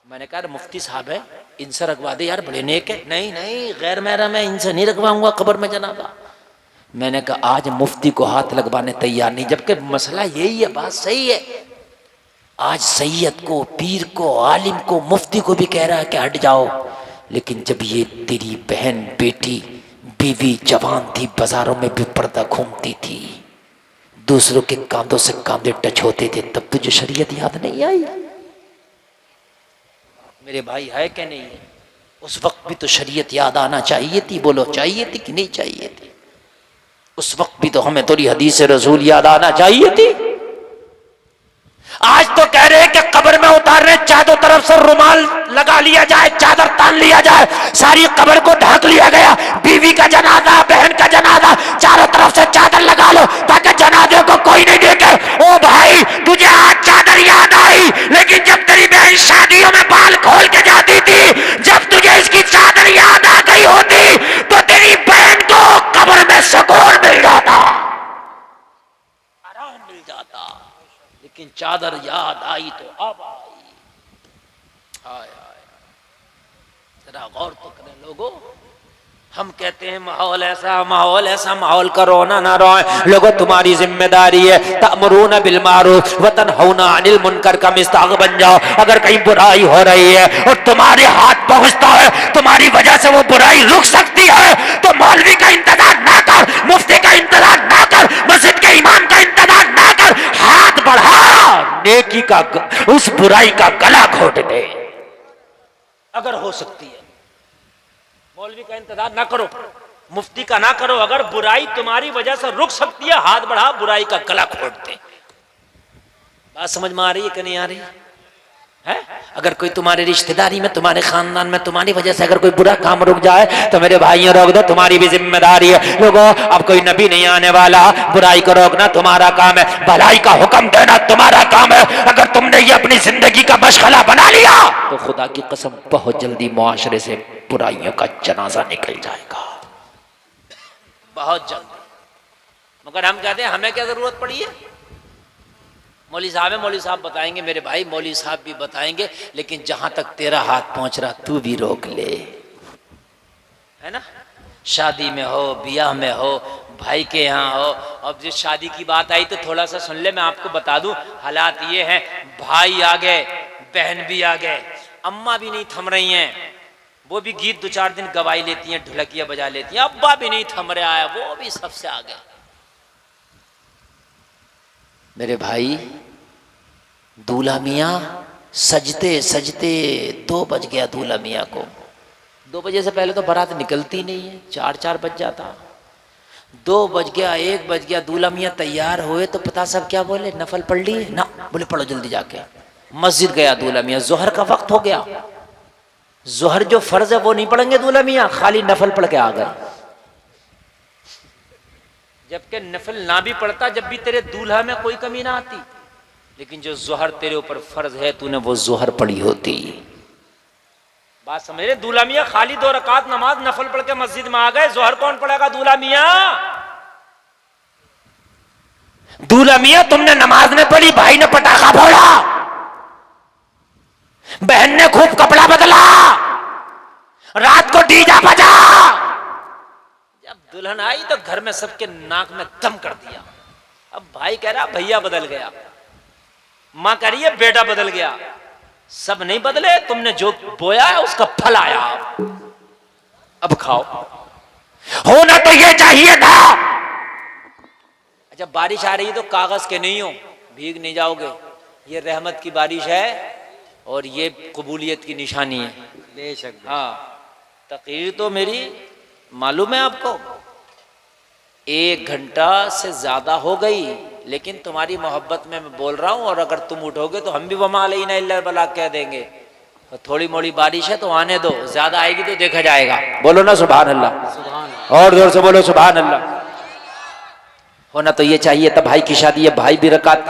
मैंने कहा मुफ्ती साहब है, इनसे रखवा दे यार, बड़े नेक है। नहीं नहीं गैर महरम है, इनसे नहीं रखवाऊंगा कब्र में जनाजा। मैंने कहा आज मुफ्ती को हाथ लगवाने तैयार नहीं, जबकि मसला यही है। बात सही है। आज सैयद को, पीर को, आलिम को, मुफ्ती को भी कह रहा है कि हट जाओ, लेकिन जब ये तेरी बहन, बेटी, बीवी जवान थी, बाजारों में भी पर्दा घूमती थी, दूसरों के कांधों से कांधे टच होते थे, तब तुझे शरीयत याद नहीं आई? मेरे भाई है कि नहीं है? उस वक्त भी तो शरीयत याद आना चाहिए थी। बोलो चाहिए थी कि नहीं चाहिए थी? उस वक्त भी तो हमें थोड़ी हदीस रसूल याद आना चाहिए थी। आज तो कह रहे हैं कि कब्र में उतारने चारों तरफ से रुमाल लगा लिया जाए, चादर तान लिया जाए, सारी कब्र को ढक लिया गया। बीवी का जनाजा, बहन का जनाजा, चारों तरफ से चादर लगा लो ताकि जनाजे को कोई नहीं देखे। ओ भाई तुझे आज चादर याद आई, लेकिन जब तेरी बहन शादियों में बाल खोल के जाती थी, जब तुझे इसकी चादर याद आ गई होती तो तेरी बहन को कब्र में सुकून मिल जाता, आराम मिल जाता। लेकिन चादर याद आई तो अब आई। हाय हाय, जरा गौर तो करें लोगों। हम कहते हैं माहौल ऐसा माहौल का रोना ना रोए। लोगों तुम्हारी जिम्मेदारी है, तअमुरूना बिल मारूफ व तनहौना अनिल मुनकर का मिस्ताग बन जाओ। अगर कहीं बुराई हो रही है और तुम्हारे हाथ पहुंचता है, तुम्हारी वजह से वो बुराई रुक सकती है, तो मौलवी का इंतजार ना कर, मुफ्ती का इंतजार ना कर, मस्जिद के इमाम का इंतजार ना कर, हाथ बढ़ा, नेकी का उस बुराई का गला घोट दे अगर हो सकती है। मौलवी का इंतजार ना करो, मुफ्ती का ना करो। अगर बुराई तुम्हारी वजह से रुक सकती है, हाथ बढ़ा, बुराई का गला घोट दे। बात समझ में आ रही है कि नहीं आ रही है? अगर कोई तुम्हारी रिश्तेदारी में, तुम्हारे खानदान में, तुम्हारी वजह से अगर कोई बुरा काम रुक जाए तो मेरे भाइयों रोक दो, तुम्हारी भी जिम्मेदारी है। लोगों अब कोई नबी नहीं आने वाला, बुराई को रोकना तुम्हारा काम है, भलाई का हुक्म देना तुम्हारा काम है। अगर तुमने ये अपनी जिंदगी का मशगला बना लिया तो खुदा की कसम बहुत जल्दी मुआशरे से बुराइयों का जनाजा निकल जाएगा। बहुत जल्दी। मगर हम कहते हैं हमें क्या जरूरत पड़ी है? मौलवी साहब है, मौलवी साहब बताएंगे। मेरे भाई मौलवी साहब भी बताएंगे, लेकिन जहां तक तेरा हाथ पहुंच रहा तू भी रोक ले, है ना। शादी में हो, ब्याह में हो, भाई के यहाँ हो। अब जिस शादी की बात आई तो थोड़ा सा सुन ले, मैं आपको बता दूं हालात ये हैं, भाई आ गए, बहन भी आ गए, अम्मा भी नहीं थम रही हैं, वो भी गीत 2-4 दिन गवाई लेती हैं, ढोलकियां बजा लेती हैं, अब्बा भी नहीं थम रहा है, वो भी सबसे आ गए। मेरे भाई दूल्हा मियाँ सजते सजते 2 बज गया दूल्हा मियाँ को। 2 बजे से पहले तो बारात निकलती नहीं है, 4 बज जाता। 2 बज गया, 1 बज गया, दूल्हा मियाँ तैयार हुए तो पता सब क्या बोले, नफल पढ़ लिए ना? बोले पढ़ो जल्दी जाके। मस्जिद गया दूल्हा मियाँ, जोहर का वक्त हो गया, जोहर जो फर्ज है वो नहीं पढ़ेंगे दूल्हा मियाँ, खाली नफल पढ़ के आ गए। जबकि नफल ना भी पढ़ता जब भी तेरे दूल्हा में कोई कमी ना आती, लेकिन जो जोहर तेरे ऊपर फर्ज है तूने वो जोहर पढ़ी होती। बात समझ रहे? दूल्हा मियाँ खाली 2 रकात नमाज नफल पढ़ के मस्जिद में आ गए, जोहर कौन पढ़ेगा? दूल्हा मियाँ। दूल्हा मियाँ तुमने नमाज नहीं पढ़ी, भाई ने पटाखा फोड़ा, बहन ने खूब कपड़ा बदला, रात को डीजा बजा। जब दुल्हन आई तो घर में सबके नाक में दम कर दिया। अब भाई कह रहा भैया बदल गया, मां कह रही है बेटा बदल गया। सब नहीं बदले, तुमने जो बोया है उसका फल आया, अब खाओ। होना तो ये चाहिए था। अच्छा बारिश आ रही है तो कागज के नहीं हो, भीग नहीं जाओगे, ये रहमत की बारिश है और ये कबूलियत की निशानी है। बेशक। हाँ, तकरीर तो मेरी मालूम है आपको 1 घंटा से ज्यादा हो गई, लेकिन तुम्हारी मोहब्बत में मैं बोल रहा हूं, और अगर तुम उठोगे तो हम भी वमा अलैना इल्ला बला कह देंगे। तो थोड़ी मोड़ी बारिश है तो आने दो, ज्यादा आएगी तो देखा जाएगा। बोलो ना सुभान अल्लाह, और जोर से बोलो सुभान अल्लाह। होना तो ये चाहिए था। भाई की शादी है, भाई भी रकात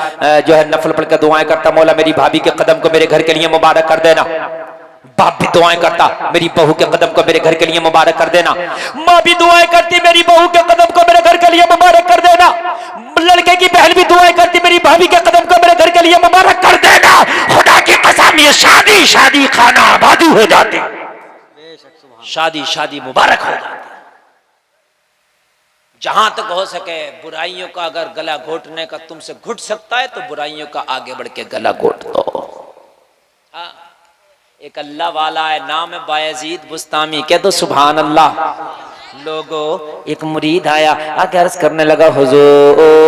जो है नफल पढ़ कर दुआएं करता, मौला मेरी भाभी के कदम को मेरे घर के लिए मुबारक कर देना। बाप भी दुआएं करता, मेरी बहू के कदम को मेरे घर के लिए मुबारक कर देना। माँ भी दुआएं करती, मेरी बहू के कदम को मेरे घर के लिए मुबारक कर देना। लड़के की बहन भी दुआएं करती, मेरी भाभी के कदम को मेरे घर के लिए मुबारक कर देना। खुदा की कसम ये शादी शादी खाना आबादी हो जाती, शादी शादी मुबारक हो जाती। जहां तक हो सके बुराइयों का अगर गला घोटने का तुमसे घुट सकता है तो बुराइयों का आगे बढ़ के गला घोट दो। हाँ, एक अल्लाह वाला है, नाम है बायजीद बुस्तामी, कह दो सुभान अल्लाह। लोगो एक मुरीद आया, आके अर्ज करने लगा हुजूर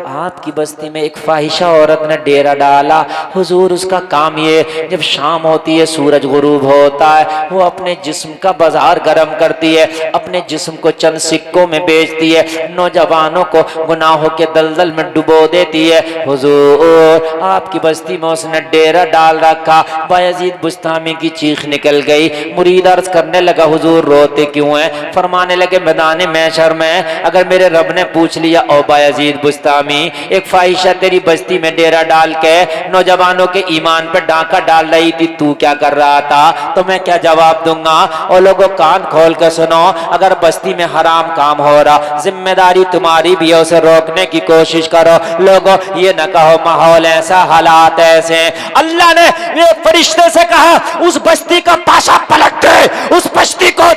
आपकी बस्ती में एक फाहिशा औरत ने डेरा डाला। हुजूर उसका काम ये, जब शाम होती है सूरज गुरूब होता है, वो अपने जिस्म का बाजार गर्म करती है, अपने जिस्म को चंद सिक्कों में बेचती है, नौजवानों को गुनाहों के दलदल में डुबो देती है। हुजूर आपकी बस्ती में उसने डेरा डाल रखा। बायजीद बुस्तामी की चीख निकल गई। मुरीद अर्ज करने लगा हुजूर रोते क्यों हैं? फरमाने लगे मैदान महशर में अगर मेरे रब ने पूछ लिया ओ बायजीद बुस्तामी एक फाहिशा तेरी बस्ती में डेरा डाल के नौजवानों के ईमान पर डांका डाल रही थी, तू क्या कर रहा था? तो मैं क्या जवाब दूंगा? और लोगों कान खोल कर सुनो, अगर बस्ती में हराम काम हो रहा, जिम्मेदारी तुम्हारी भी है, उसे रोकने की कोशिश करो। लोगों ये न कहो माहौल ऐसा हालात ऐसे। अल्लाह ने ये फरिश्ते से कहा उस बस्ती का पाशा पलट दे, उस बस्ती को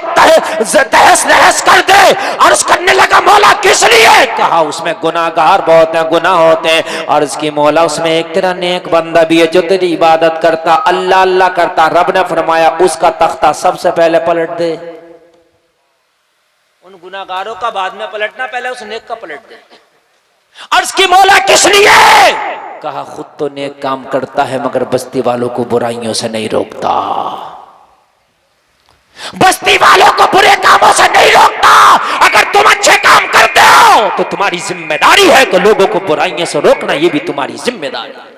तहस नहस कर दे। अर्ज करने लगा मौला किस लिए? कहा उसमें गुनाहगार बहुत हैं, गुनाह होते हैं। अर्ज की मौला उसमें एक तेरा नेक बंदा भी है जो तेरी इबादत करता, अल्लाह अल्लाह करता। रब ने फरमाया उसका तख्ता सबसे पहले पलट दे। उन गुनाहगारों का बाद में पलटना, पहले उस नेक का पलट दे। अर्ज की मौला किस लिए? कहा खुद तो नेक काम करता है मगर बस्ती वालों को बुराइयों से नहीं रोकता, बस्ती वालों को बुरे कामों से नहीं रोकता। अगर तुम अच्छे काम करते हो तो तुम्हारी जिम्मेदारी है कि लोगों को बुराइयों से रोकना, ये भी तुम्हारी जिम्मेदारी है।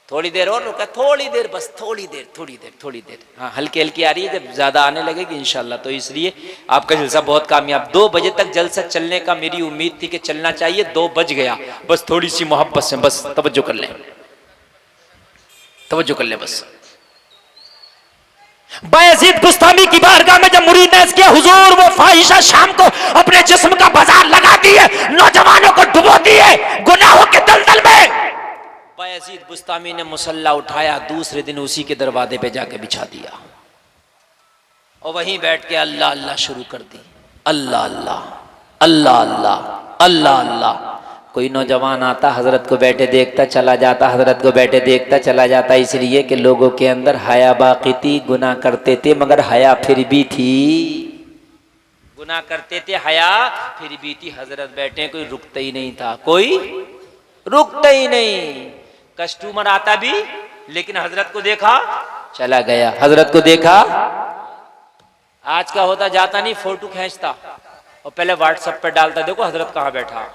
थोड़ी देर और रुका, थोड़ी देर बस, थोड़ी देर थोड़ी देर थोड़ी देर। हाँ हल्की हल्की आ रही है, जब ज्यादा आने लगेगी इंशाल्लाह। तो इसलिए आपका जलसा बहुत कामयाब। 2 बजे तक जलसा चलने का मेरी उम्मीद थी कि चलना चाहिए, 2 बज गया। बस थोड़ी सी मोहब्बत से बस तवज्जो कर लें, तवज्जो कर लें बस। बायजीद बुस्तामी की बारगाह में जब मुरीद ने अर्ज किया, हुजूर वो फाहिशा शाम को अपने जिस्म का बाजार लगा दिए, नौजवानों को डुबो दिए गुनाहों के दलदल में। बायजीद बुस्तामी ने मुसल्ला उठाया, दूसरे दिन उसी के दरवाजे पे जाके बिछा दिया और वहीं बैठ के अल्लाह अल्लाह शुरू कर दी। अल्लाह अल्लाह अल्लाह अल्लाह अल्लाह अल्लाह। कोई नौजवान आता, हजरत को बैठे देखता चला जाता, हजरत को बैठे देखता चला जाता, इसलिए कि लोगों के अंदर हया बाकी थी। गुनाह करते थे मगर हया फिर भी थी, गुनाह करते थे हया फिर भी थी। हजरत बैठे, कोई रुकता ही नहीं था, कोई रुकता ही नहीं। कस्टमर आता भी, लेकिन हजरत को देखा चला गया, हजरत को देखा। आज का होता जाता नहीं, फोटो खींचता और पहले व्हाट्सएप पे डालता, देखो हजरत कहाँ बैठा।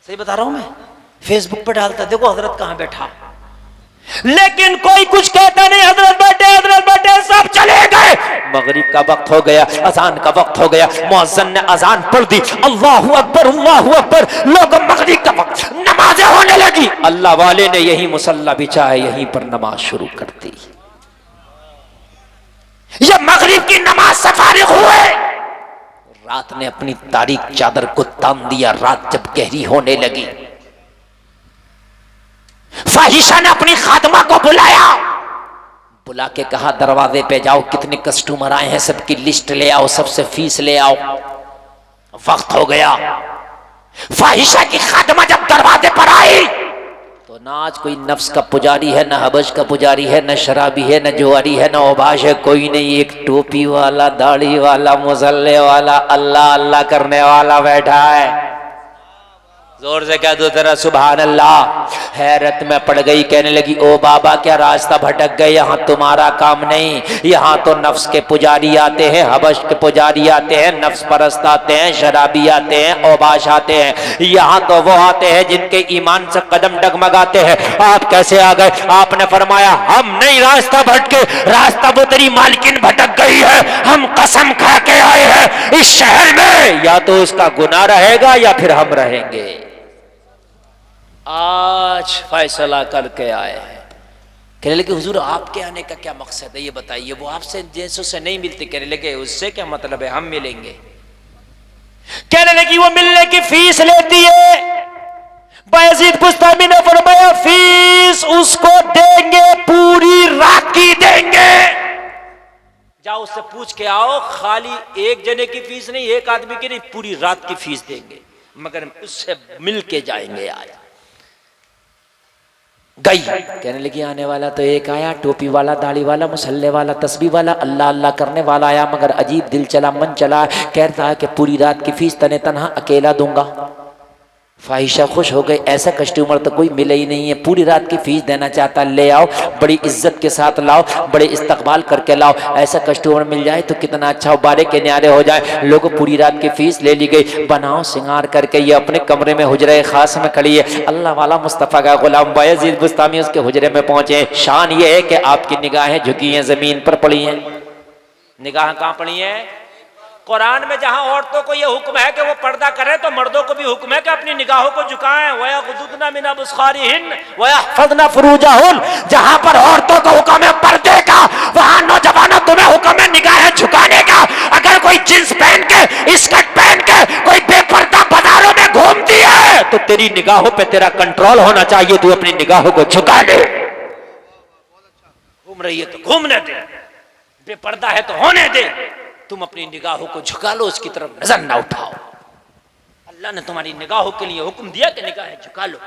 सही बता रहा हूं मैं, फेसबुक पे डालता, देखो हजरत कहां बैठा। लेकिन कोई कुछ कहता नहीं, हजरत बैठे, सब चले गए। मगरिब का वक्त हो गया, अजान का वक्त हो गया, मुअज्जिन ने अजान पढ़ दी, अल्लाहु अकबर अल्लाहु अकबर। लोग मगरिब का वक्त, नमाजें होने लगी। अल्लाह वाले ने यही मुसल्ला बिछा है, यहीं पर नमाज शुरू कर दी। ये मगरिब की नमाज से फारिग हुए, रात ने अपनी तारीक चादर को तान दिया। रात जब गहरी होने लगी, फाहिशा ने अपनी खादमा को बुलाया, बुला के कहा दरवाजे पे जाओ, कितने कस्टमर आए हैं सबकी लिस्ट ले आओ, सबसे फीस ले आओ। वक्त हो गया। फाहिशा की खादमा जब दरवाजे पर आई तो ना आज कोई नफ्स का पुजारी है, ना हबश का पुजारी है, ना शराबी है, ना जुआरी है, ना ओबाश है, कोई नहीं। एक टोपी वाला, दाढ़ी वाला, मुसल्ले वाला, अल्लाह अल्लाह करने वाला बैठा है। जोर से कह दो जरा सुभान अल्लाह। हैरत में पड़ गई, कहने लगी, ओ बाबा क्या रास्ता भटक गए, यहाँ तुम्हारा काम नहीं, यहाँ तो नफ्स के पुजारी आते हैं, हबश के पुजारी आते हैं, नफ्स परस्त आते हैं, शराबी आते हैं, ओबाश आते हैं। यहाँ तो वो आते हैं जिनके ईमान से कदम डगमगाते हैं। आप कैसे आ गए? आपने फरमाया, हम नहीं रास्ता भटके, रास्ता वो तेरी मालकिन भटक गई है। हम कसम खा के आए हैं, इस शहर में या तो उसका गुनाह रहेगा या फिर हम रहेंगे। आज फैसला करके आए हैं। कहने लगे, हुजूर आपके आने का क्या मकसद है, ये बताइए। वो आपसे जैसों से नहीं मिलते। कहने लगे, उससे क्या मतलब है, हम मिलेंगे। कहने लगी, वो मिलने की फीस लेती है। बायजीद बुस्तामी ने फरमाया, फीस उसको देंगे, पूरी रात की देंगे। जाओ उससे पूछ के आओ, खाली एक जने की फीस नहीं, एक आदमी की नहीं, पूरी रात की फीस देंगे, मगर उससे मिल के जाएंगे। आज गई। कहने लगी, आने वाला तो एक आया, टोपी वाला, दाढ़ी वाला, मुसल्ले वाला, तस्बीह वाला, अल्लाह अल्लाह करने वाला आया, मगर अजीब दिल चला, मन चला, कहता है कि पूरी रात की फीस तने तनहा अकेला दूंगा। फाहिशा खुश हो गई, ऐसा कस्टमर तो कोई मिले ही नहीं है, पूरी रात की फीस देना चाहता, ले आओ, बड़ी इज्जत के साथ लाओ, बड़े इस्तकबाल करके लाओ। ऐसा कस्टमर मिल जाए तो कितना अच्छा हो, बारे के न्यारे हो जाए। लोगों पूरी रात की फीस ले ली गई। बनाओ सिंगार करके ये अपने कमरे में हुजरे खास में खड़ी है। अल्लाह वाला मुस्तफ़ा का गुलाम बायजीद बुस्तामी उसके हुजरे में पहुंचे। शान ये है कि आपकी निगाहें झुकी हैं, जमीन पर पड़ी हैं। निगाह कहाँ पड़ी है? कुरान में जहां औरतों को यह हुक्म है कि वो पर्दा करें, तो मर्दों को भी हुक्म है कि अपनी निगाहों को झुकाएं। वयगुद्दना मिन अबसारिहिन वयहफज़ना फुरूजहुन। जहां पर औरतों को हुक्म है पर्दे का, वहां नौजवानों तुम्हें हुक्म है निगाहें झुकाने का। अगर कोई जींस पहन के, स्कर्ट पहन के कोई बेपर्दा बाजारों में घूमती है तो तेरी निगाहों पे तेरा कंट्रोल होना चाहिए। तू अपनी निगाहों को झुका ले। घूम रही है तो घूमने दे, बेपर्दा है तो होने दे, तुम अपनी निगाहों को झुका लो, उसकी तरफ नजर ना उठाओ। अल्लाह ने तुम्हारी निगाहों के लिए हुक्म दिया कि निगाहें झुका लो।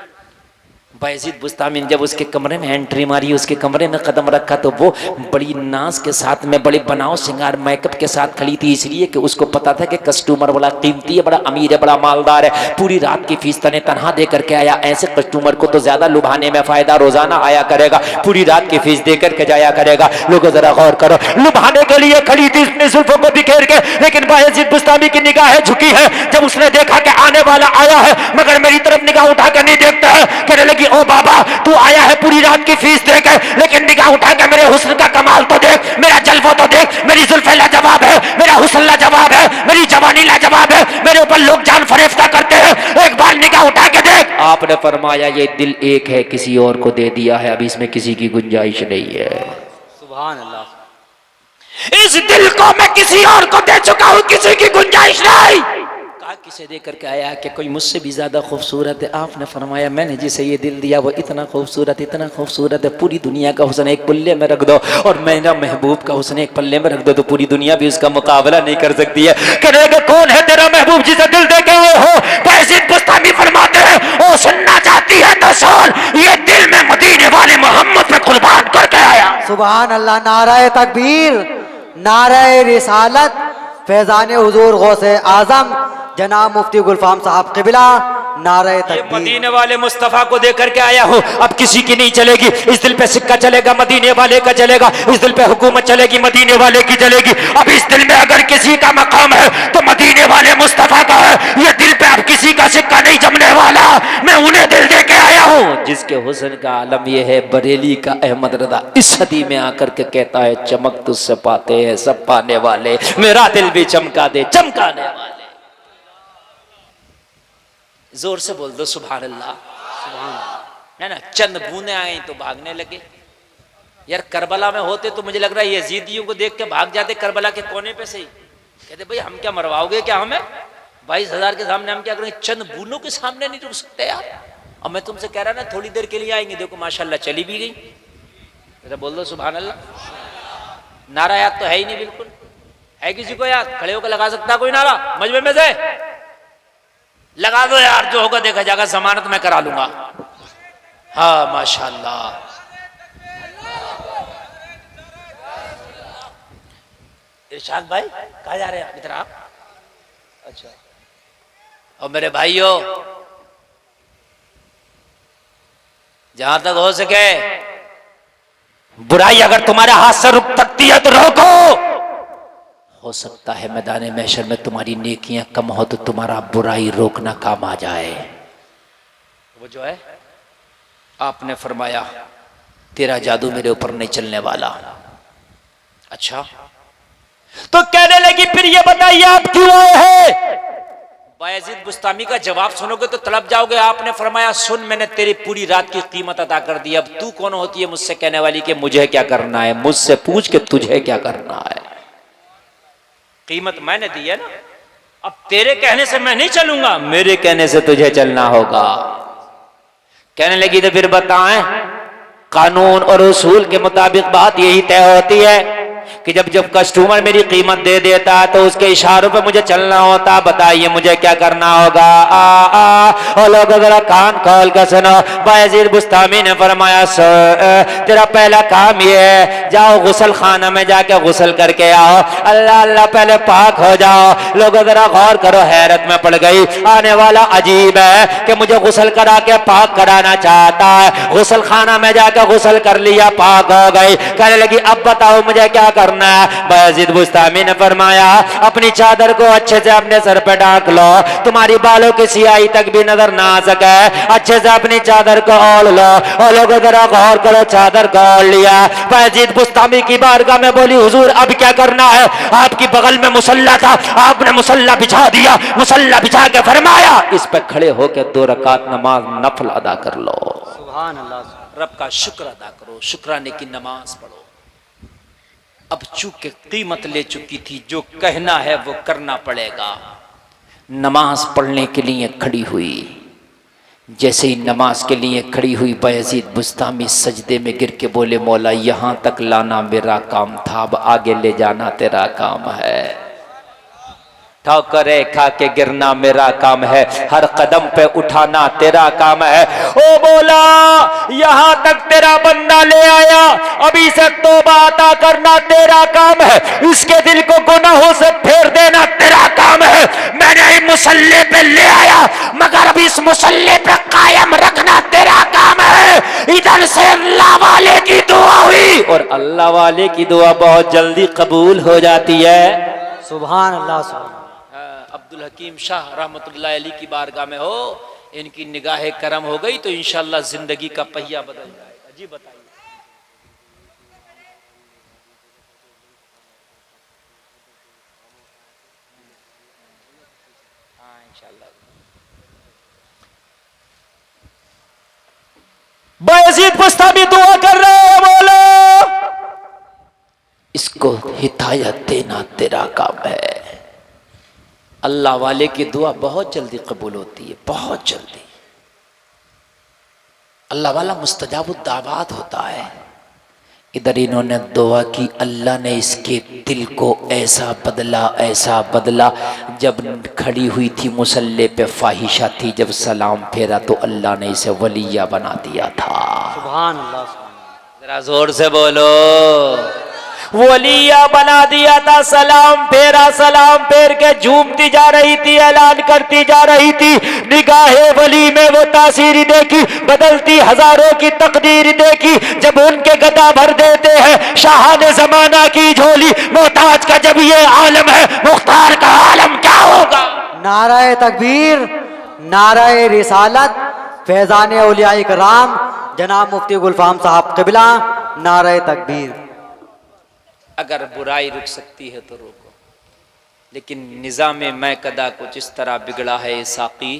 बायजीद बुस्तामी ने जब उसके कमरे में एंट्री मारी, उसके कमरे में कदम रखा, तो वो बड़ी नाज के साथ में, बड़े बनाव सिंगार मेकअप के साथ खड़ी थी, इसलिए कि उसको पता था कि कस्टमर बड़ा कीमती है, बड़ा अमीर है, बड़ा मालदार है। पूरी रात की फीस तने तनहा दे करके आया। ऐसे कस्टमर को तो ज्यादा लुभाने में फायदा, रोजाना आया करेगा, पूरी रात की फीस दे करके जाया करेगा। लोगों जरा गौर करो, लुभाने के लिए खड़ी थी अपनी जुल्फों को बिखेर के, लेकिन बायजीद बुस्तामी की निगाहें झुकी है। जब उसने देखा कि आने वाला आया है मगर मेरी तरफ निगाह उठाकर नहीं देखता है, कहने लगी, ओ बाबा तू आया है पूरी रात की फीस देकर, लेकिन निगाह उठा के मेरे हुस्न का कमाल तो देख, मेरा जलवा तो देख, मेरी जुल्फे लाजवाब है, मेरा हुस्न लाजवाब है, मेरी जवानी लाजवाब है, मेरे ऊपर लोग जान फरेफ्ता करते हैं, एक बार निगाह उठा के देख। आपने फरमाया, ये दिल एक है, किसी और को दे दिया है, अभी इसमें किसी की गुंजाइश नहीं है। सुभान अल्लाह। इस दिल को मैं किसी और को दे चुका हूं, किसी की गुंजाइश नहीं। कहा किसे दे करके आया कि कोई मुझसे भी ज्यादा खूबसूरत है? आपने फरमाया मैंने जिसे ये दिल दिया वो इतना खूबसूरत है, पूरी दुनिया का हुस्न एक पल्ले में रख दो और मेरा महबूब का हुस्न एक पल्ले में रख दो तो पूरी दुनिया भी उसका मुकाबला नहीं कर सकती है। कहेगा कौन है तेरा महबूब जिसे दिल दे के आए हो? बायजीद बुस्तामी फरमाते हैं ओ सुनना चाहती है तो सुन, ये दिल में मदीने वाले मोहम्मद पे कुर्बान करके आया। सुभान अल्लाह। नाराए तकबीर, नाराए रिसालत, फैजान हुजूर गौसे आजम जनाब मुफ्ती गुलफाम साहब क़िबला, नाराए तकबीर। मदीने वाले मुस्तफा को देकर के आया हूं, अब किसी की नहीं चलेगी। इस दिल पे सिक्का चलेगा, मदीने वाले का चलेगा। इस दिल पे हुकूमत चलेगी, मदीने वाले की चलेगी। अब इस दिल में अगर किसी का मकाम है तो मदीने वाले मुस्तफा का है। ये दिल पे अब किसी का सिक्का नहीं जमने वाला। मैं उन्हें दिल दे के आया हूं जिसके हुस्न का आलम यह है। बरेली का अहमद रजा इस सदी में आकर के कहता है चमक तुझसे पाते हैं सब पाने वाले, मेरा दिल भी चमका दे चमकाने वाले। जोर से बोल दो सुभान अल्लाह। है ना, चंद बूंदे आए तो भागने लगे। यार करबला में होते तो मुझे लग रहा है यजीदियों को देख के भाग जाते करबला के कोने पे से ही। कहते भाई हम क्या मरवाओगे क्या हमें? 22,000 के सामने हम क्या करेंगे? चंद बूंदों के सामने नहीं रुक सकते यार। अब मैं तुमसे कह रहा ना थोड़ी देर के लिए आएंगे, देखो माशाल्लाह चली भी गई। जरा बोल दो सुभान अल्लाह। नारा याद तो है ही नहीं, बिल्कुल है किसी को याद? खड़े होकर लगा सकता कोई नारा मजमे में से? लगा दो यार, जो होगा देखा जाएगा, जमानत मैं करा लूंगा। हाँ माशाल्लाह। इरशाद भाई कहाँ जा रहे हैं इधर आप? अच्छा। और मेरे भाइयों जहां तक हो सके बुराई अगर तुम्हारे हाथ से रुक सकती है तो रोको। हो सकता है मैदान महशर में तुम्हारी नेकियां कम हो तो तुम्हारा बुराई रोकना काम आ जाए। वो जो है आपने फरमाया तेरा जादू मेरे ऊपर नहीं चलने वाला। अच्छा तो कहने लगी फिर ये बताइए आप क्यों आए हैं? बायजीद बुस्तामी का जवाब सुनोगे तो तड़प जाओगे। आपने फरमाया सुन मैंने तेरी पूरी रात की कीमत अदा कर दी, अब तू कौन होती है मुझसे कहने वाली कि मुझे क्या करना है? मुझसे पूछ के तुझे क्या करना है। कीमत मैंने दी है ना, अब तेरे कहने से मैं नहीं चलूंगा, मेरे कहने से तुझे चलना होगा। कहने लगी तो फिर बताएं, कानून और उसूल के मुताबिक बात यही तय होती है कि जब जब कस्टमर मेरी कीमत दे देता है तो उसके इशारों पे मुझे चलना होता। बताइए मुझे क्या करना होगा? और लोग जरा कान खोल कर सुनो। बायजीद बुस्तामी ने फरमाया तेरा पहला काम ये है, जाओ गुसल खाना में जाके गुसल करके आओ। अल्लाह अल्लाह पहले पाक हो जाओ। लोग जरा गौर करो, हैरत में पड़ गई। आने वाला अजीब है कि मुझे गुसल करा के पाक कराना चाहता है। गुसल खाना में जाकर गुसल कर लिया, पाक हो गई। कहने लगी अब बताओ मुझे क्या करना है? बायजीद बुस्तामी ने फरमाया अपनी चादर को अच्छे से अपने सर पे ढाक लो, तुम्हारी बालों की सियाही तक भी नजर ना आ सके। अच्छे से अपनी चादर को ओढ़ लो। और लोग जरा गौर करो, चादर को ओढ़ लिया। बायजीद बुस्तामी की बारगाह में बोली हुजूर अब क्या करना है? आपकी बगल में मुसल्ला था, आपने मुसल्ला बिछा दिया। मुसल्ला बिछा के फरमाया इस पे खड़े होकर 2 रकात नमाज नफल अदा कर लो। सुभान अल्लाह। रब का शुक्र अदा करो, शुक्राने की नमाज पढ़ो। अब चूंकि कीमत ले चुकी थी, जो कहना है वो करना पड़ेगा। नमाज पढ़ने के लिए खड़ी हुई। जैसे ही नमाज के लिए खड़ी हुई बायजीद बुस्तामी सजदे में गिर के बोले मौला यहां तक लाना मेरा काम था, अब आगे ले जाना तेरा काम है। ठोकरे खा के गिरना मेरा काम है, हर कदम पे उठाना तेरा काम है। ओ बोला यहां तक तेरा बंदा ले आया, अभी से तौबा अता करना तेरा काम है। इसके दिल को गुनाहों से फेर देना तेरा काम है। मैंने ही मुसल्ले पे ले आया, मगर अब इस मुसल्ले पे कायम रखना तेरा काम है। इधर से अल्लाह वाले की दुआ हुई और अल्लाह वाले की दुआ बहुत जल्दी कबूल हो जाती है। सुभान अल्लाह। सुभान अब्दुल हकीम शाह रहमतुल्लाह अलैह की बारगाह में हो, इनकी निगाह करम हो गई तो इंशाअल्लाह जिंदगी का पहिया बदल जाएगा। जी बताइए। हाँ इंशाअल्लाह। बायजीद बुस्तामी दुआ कर रहे हैं, बोलो इस जिसको हिदायत देना तेरा काम है। अल्लाह वाले की दुआ बहुत जल्दी कबूल होती है, बहुत जल्दी। अल्लाह वाला मुस्तजाबुद दावात होता है। इधर इन्होंने दुआ की, अल्लाह ने इसके दिल को ऐसा बदला। जब खड़ी हुई थी मुसल्ले पे, फाहिशा थी, जब सलाम फेरा तो अल्लाह ने इसे वलिया बना दिया था। सुभान अल्लाह। जरा जोर से बोलो, वलिया बना दिया था। सलाम फेर के झूमती जा रही थी, ऐलान करती जा रही थी। निगाहे वली में वो तासीर देखी, बदलती हजारों की तकदीर देखी। जब उनके गदा भर देते हैं शाहाने जमाना की झोली, मोहताज का जब ये आलम है, मुख्तार का आलम क्या होगा। नाराए तकबीर, नाराए रिसालत, फैजान औलिया कराम जनाब मुफ्ती गुलफाम साहब क़िबला, नाराए तकबीर। अगर बुराई रुक सकती है तो रोको, लेकिन निज़ाम मैं कदा कुछ इस तरह बिगड़ा है साकी,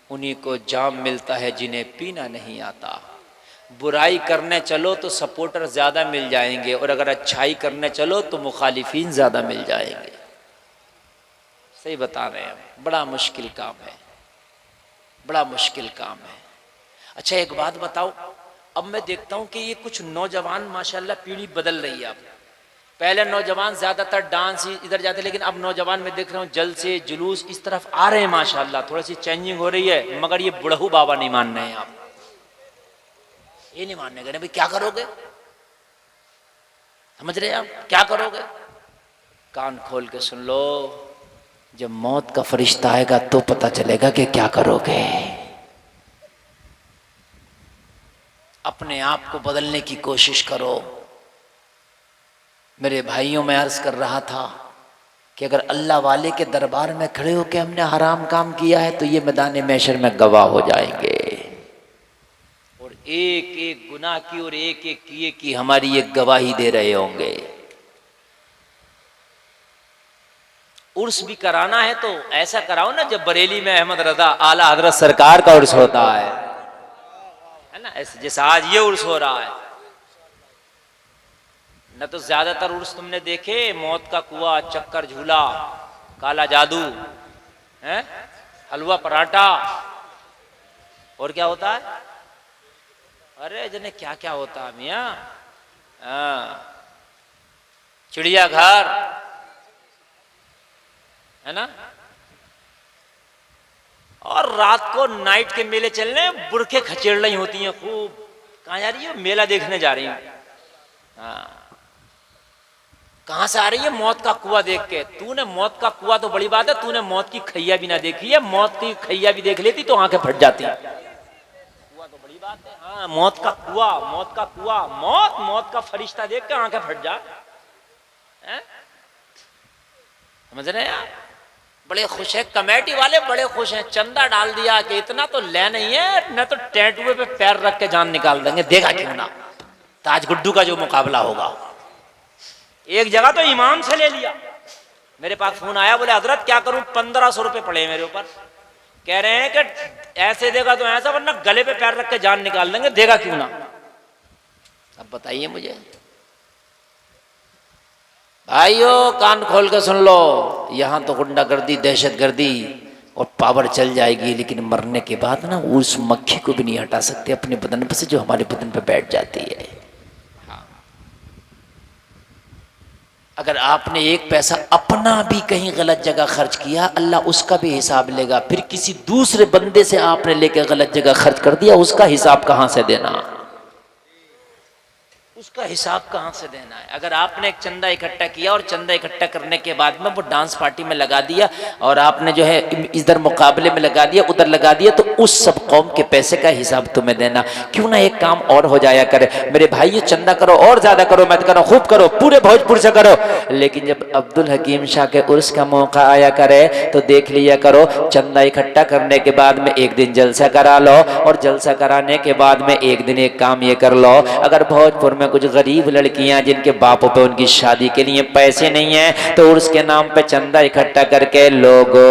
उन्हीं को जाम मिलता है जिन्हें पीना नहीं आता। बुराई करने चलो तो सपोर्टर ज़्यादा मिल जाएंगे, और अगर अच्छाई करने चलो तो मुखालिफिन ज़्यादा मिल जाएंगे। सही बता रहे हैं, बड़ा मुश्किल काम है, बड़ा मुश्किल काम है। अच्छा एक बात बताओ, अब मैं देखता हूँ कि ये कुछ नौजवान माशाल्लाह पीढ़ी बदल रही है। अब पहले नौजवान ज़्यादातर डांस इधर जाते, लेकिन अब नौजवान में देख रहा हूँ जलसे जुलूस इस तरफ आ रहे हैं माशाल्लाह, थोड़ी सी चेंजिंग हो रही है। मगर ये बुढ़हू बाबा नहीं मान रहे हैं, आप ये नहीं मानने गए भाई, क्या करोगे, समझ रहे हैं आप, क्या करोगे। कान खोल के सुन लो, जब मौत का फरिश्ता आएगा तो पता चलेगा कि क्या करोगे। अपने आप को बदलने की कोशिश करो। मेरे भाइयों में अर्ज कर रहा था कि अगर अल्लाह वाले के दरबार में खड़े होकर हमने हराम काम किया है तो ये मैदान महशर में गवाह हो जाएंगे, और एक एक गुनाह की और एक एक किए की हमारी ये गवाही दे रहे होंगे। उर्स भी कराना है तो ऐसा कराओ ना, जब बरेली में अहमद रजा आला हजरत सरकार का उर्स होता है ना, ऐसे जैसे आज ये उर्स हो रहा है। न तो ज्यादातर उर्स तुमने देखे, मौत का कुआं, चक्कर झूला, काला जादू है, हलवा पराठा, और क्या होता है, अरे जने क्या क्या होता है मियाँ, चिड़ियाघर है ना, और रात को नाइट के मेले चलने, बुरखे खचेड़ रही होती हैं खूब। कहाँ जा रही है, मेला देखने जा रही हूँ। हाँ, कहां से आ रही है, मौत का कुआं देख के। तूने मौत का कुआं तो बड़ी बात है, तूने मौत की खैया भी ना देखी है, मौत की खैया भी देख लेती तो आंखें फट जाती। कुआं तो बड़ी बात है, हाँ मौत का कुआं, मौत का कुआं, मौत का फरिश्ता देख के आंखें फट जा। समझ रहे हैं आप, बड़े खुश है, कमेटी वाले बड़े खुश हैं, चंदा डाल दिया कि इतना तो ले नहीं है, न तो टैटुए पे पैर रख के जान निकाल देंगे, देखा क्यों ना। ताज गुड्डू का जो मुकाबला होगा, एक जगह तो इमाम से ले लिया। मेरे पास फोन आया, बोले हजरत क्या करूं, 1500 रुपए पड़े मेरे ऊपर। कह रहे हैं कि ऐसे देगा तो ऐसा, वरना गले पे पैर रख के जान निकाल देंगे, देगा क्यों ना। अब बताइए मुझे भाइयों, कान खोल के सुन लो, यहां तो गुंडागर्दी, दहशतगर्दी और पावर चल जाएगी, लेकिन मरने के बाद ना उस मक्खी को भी नहीं हटा सकते अपने बदन पर से, जो हमारे बदन पे बैठ जाती है। अगर आपने एक पैसा अपना भी कहीं गलत जगह खर्च किया, अल्लाह उसका भी हिसाब लेगा। फिर किसी दूसरे बंदे से आपने लेके गलत जगह खर्च कर दिया, उसका हिसाब कहां से देना, उसका हिसाब कहां से देना है। अगर आपने एक चंदा इकट्ठा किया और चंदा इकट्ठा करने के बाद में वो डांस पार्टी में लगा दिया, और आपने जो है इधर मुकाबले में लगा दिया, उधर लगा दिया, तो उस सब कौम के पैसे का हिसाब तुम्हें देना। क्यों ना एक काम और हो जाया करे, मेरे भाई ये चंदा करो और ज्यादा करो, मत करो, खूब करो, पूरे भोजपुर से करो, लेकिन जब अब्दुल हकीम शाह के उर्स का मौका आया करे तो देख लिया करो, चंदा इकट्ठा करने के बाद में एक दिन जलसा करा लो, और जलसा कराने के बाद में एक दिन एक काम ये कर लो, अगर भोजपुर में कुछ गरीब लड़कियां जिनके बापों पे उनकी शादी के लिए पैसे नहीं है, तो उर्स के नाम पे चंदा इकट्ठा करके लोगों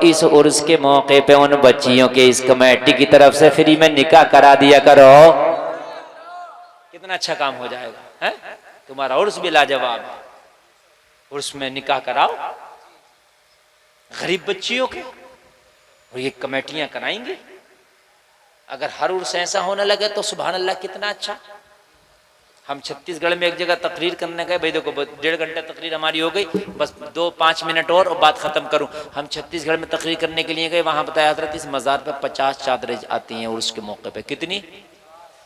इस उर्स के मौके पे उन बच्चियों के इस कमेटी की तरफ से फ्री में निकाह करा दिया करो। कितना अच्छा काम हो जाएगा है? तुम्हारा उर्स भी लाजवाब है, उर्स में निकाह कराओ गरीब बच्चियों के, और ये कमेटियां कराएंगे। अगर हर उर्स ऐसा होने लगे तो सुभान अल्लाह कितना अच्छा। हम छत्तीसगढ़ में एक जगह तकरीर करने गए, भाई देखो 1.5 घंटा तकरीर हमारी हो गई, बस 2-5 मिनट और बात खत्म करूं। हम छत्तीसगढ़ में तकरीर करने के लिए गए, वहां बताया हजरत इस मज़ार पे 50 चादरें आती हैं उर्स के मौके पे। कितनी?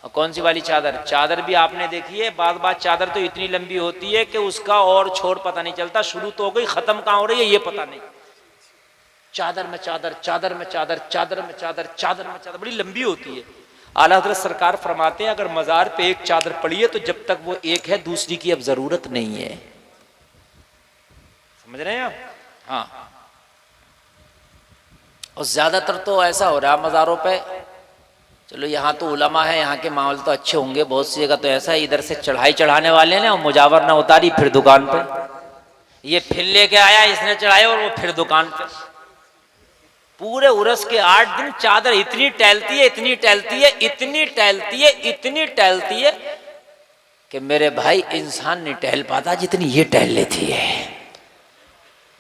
और कौन सी वाली चादर? चादर भी आपने देखी है, बाद चादर तो इतनी लंबी होती है कि उसका और छोर पता नहीं चलता, शुरू तो हो गई खत्म कहाँ हो रही है ये पता नहीं। चादर में चादर, चादर में चादर, चादर में चादर, चादर में चादर, बड़ी लंबी होती है। आला हज़रत सरकार फरमाते हैं अगर मज़ार पे एक चादर पड़ी है तो जब तक वो एक है दूसरी की अब जरूरत नहीं है। समझ रहे हैं आप? हाँ। और ज्यादातर तो ऐसा हो रहा है मज़ारों पे, चलो यहाँ तो उलमा है, यहाँ के माहौल तो अच्छे होंगे, बहुत सी जगह तो ऐसा है इधर से चढ़ाई चढ़ाने वाले ने और मुजावर ना उतारी फिर दुकान पे, ये फिर लेके आया इसने चढ़ाया और वो फिर दुकान पे। पूरे उर्स के 8 दिन चादर इतनी टहलती है, इतनी टहलती है, इतनी टहलती है, इतनी टहलती है कि मेरे भाई इंसान नहीं टहल पाता जितनी ये टहल लेती है।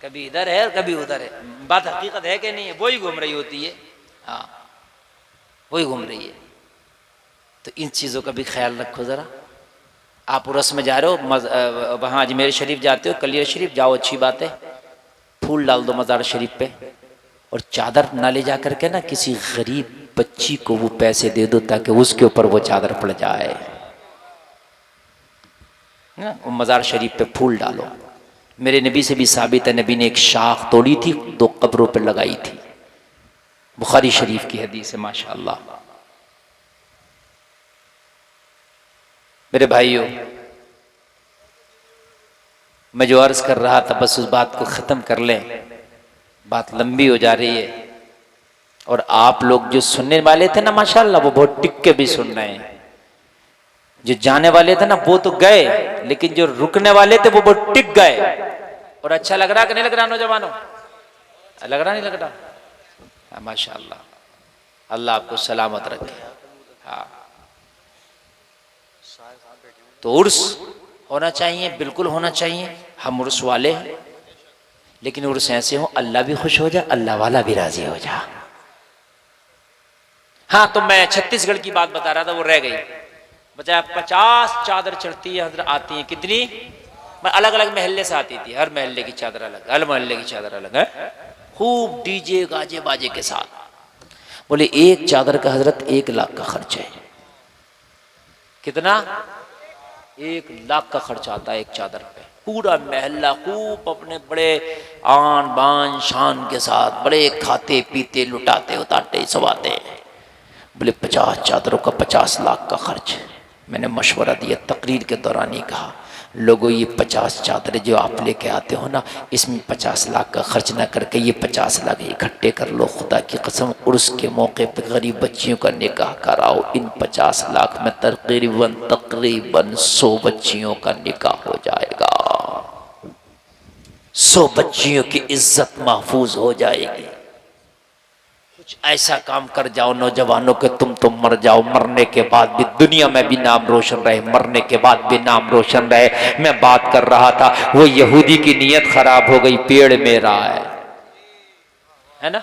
कभी इधर है और कभी उधर है, बात हकीकत है कि नहीं है? वही घूम रही होती है। हाँ, वही घूम रही है। तो इन चीज़ों का भी ख्याल रखो ज़रा। आप उर्स में जा रहे हो, वहाँ अजमेर शरीफ जाते हो, कलियर शरीफ जाओ, अच्छी बात है, फूल डाल दो मज़ार शरीफ पे, और चादर ना ले जा करके ना किसी गरीब बच्ची को वो पैसे दे दो ताकि उसके ऊपर वो चादर पड़ जाए ना। वो मज़ार शरीफ पे फूल डालो। मेरे नबी से भी साबित है, नबी ने एक शाख तोड़ी थी, 2 कब्रों पे लगाई थी। बुखारी शरीफ की हदीस है माशाअल्लाह। मेरे भाइयों, मैं जो अर्ज कर रहा था बस उस बात को ख़त्म कर लें, बात लंबी हो जा रही है। और आप लोग जो सुनने वाले थे ना माशाअल्लाह वो बहुत टिक के भी सुन रहे हैं। जो जाने वाले थे ना वो तो गए, लेकिन जो रुकने वाले थे वो बहुत टिक गए। और अच्छा लग रहा कि नहीं लग रहा नौजवानों? लग रहा नहीं लग रहा? हाँ माशाअल्लाह, अल्लाह आपको सलामत रखे। हाँ, तो उर्स होना चाहिए, बिल्कुल होना चाहिए। हम उर्स वाले हैं, लेकिन उर्स ऐसे हो अल्लाह भी खुश हो जाए, अल्लाह वाला भी राजी हो जाए। हाँ, तो मैं छत्तीसगढ़ की बात बता रहा था, वो रह गई। बचा 50 चादर चढ़ती है हजरत, आती है कितनी? अलग अलग महल्ले से आती थी, हर महल्ले की चादर अलग, हर महल्ले की चादर अलग है, खूब डीजे गाजे बाजे के साथ। बोले एक चादर का हजरत 1 लाख का खर्च है। कितना? 1 लाख का खर्च आता है एक चादर पे। पूरा महल्ला खूब अपने बड़े आन बान शान के साथ बड़े खाते पीते लुटाते उतारते सवाते। बोले 50 चादरों का 50 लाख का खर्च। मैंने मशवरा दिया, तकरीर के दौरान ही कहा, लोगों ये 50 चादरें जो आप लेके आते हो ना, इसमें 50 लाख का खर्च ना करके ये 50 लाख इकट्ठे कर लो। खुदा की कसम उर्स के मौके पर गरीब बच्चियों का निकाह कराओ। इन 50 लाख में तकरीबन 100 बच्चियों का निकाह हो जाएगा। 100 बच्चियों की इज्जत महफूज हो जाएगी। कुछ ऐसा काम कर जाओ नौजवानों के, तुम तो मर जाओ, मरने के बाद भी दुनिया में भी नाम रोशन रहे, मरने के बाद भी नाम रोशन रहे। मैं बात कर रहा था, वो यहूदी की नीयत खराब हो गई, पेड़ मेरा है ना,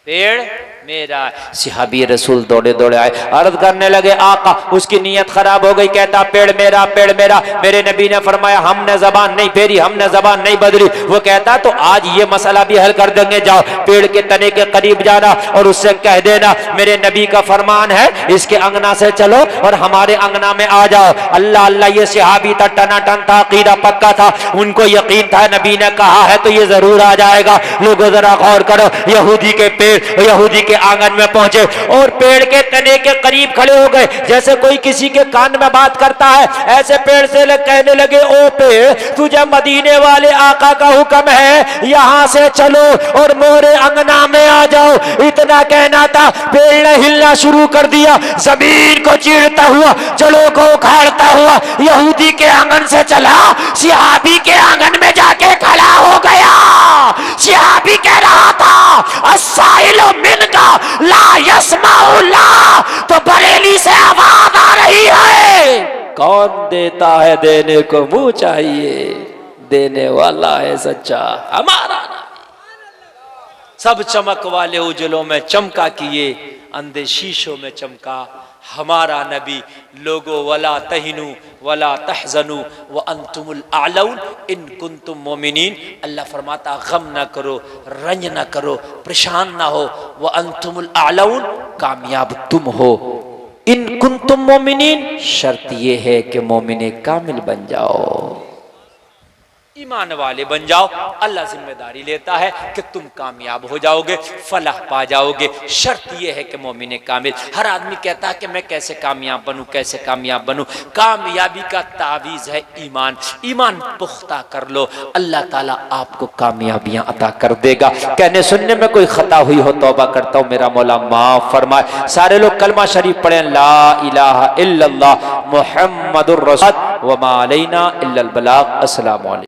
पेड़ मेरा। सिहाबी रसूल दौड़े दौड़े आए, अर्ज करने लगे आका उसकी नीयत खराब हो गई, कहता पेड़ मेरा पेड़ मेरा। मेरे नबी ने फरमाया हमने जबान नहीं फेरी, हमने जबान नहीं बदली। वो कहता तो आज ये मसला भी हल कर देंगे, जाओ पेड़ के तने के करीब जाना और उससे कह देना मेरे नबी का फरमान है, इसके अंगना से चलो और हमारे अंगना में आ जाओ। अल्लाह अल्लाह, ये सिहाबी था, टनाटन था, अकीदा पक्का था, उनको यकीन था नबी ने कहा है तो ये जरूर आ जाएगा। लोगों जरा गौर करो, यहूदी के पेड़ यहूदी के आंगन में पहुंचे और पेड़ के तने के करीब खड़े हो गए। जैसे कोई किसी के कान में बात करता है, ऐसे पेड़ से कहने लगे ओ पेड़, तुझे मदीने वाले आका का हुक्म है, यहां से चलो और मोरे अंगना में आ जाओ। इतना कहना था, पेड़ ने हिलना शुरू कर दिया, जमीन को चीरता हुआ, जड़ों को उखाड़ता हुआ यहूदी के आंगन से चला, सिहाबी के आंगन में जाके खड़ा हो गया। सिहाबी कह रहा था अस्साइलो मिनका ला यस्माउ ला, तो बरेली से आवाज आ रही है कौन देता है देने को मुंह चाहिए, देने वाला है सच्चा हमारा नबी। सब चमक वाले उजलों में चमका किए, अंधे शीशों में चमका हमारा नबी। लोगो वला तहिनु वला तहजनु व अंतुमुल आलौन इन कुंतुम मोमिनीन। अल्लाह फरमाता गम ना करो, रंज ना करो, परेशान ना हो। व अंतुमुल आलौन, कामयाब तुम हो। इन कुंतुम मोमिनीन, शर्त ये है कि मोमिने कामिल बन जाओ, ईमान वाले बन जाओ। अल्लाह जिम्मेदारी लेता है कि तुम कामयाब हो जाओगे, फलाह पा जाओगे। शर्त यह है कि मोमिन कामिल। हर आदमी कहता है कि मैं कैसे कामयाब बनूं, कैसे कामयाब बनूं। कामयाबी का तावीज़ है ईमान। ईमान पुख्ता कर लो, अल्लाह ताला आपको कामयाबियां अता कर देगा। कहने सुनने में कोई खता हुई हो तौबा करता हूँ, मेरा मौला माफ फरमाए। सारे लोग कलमा शरीफ पढ़ें, ला इलाहा इल्लल्लाह मुहम्मदुर रसूलुल्लाह व मा अलैना इल्लल बलाग। अस्सलामु अलैकुम।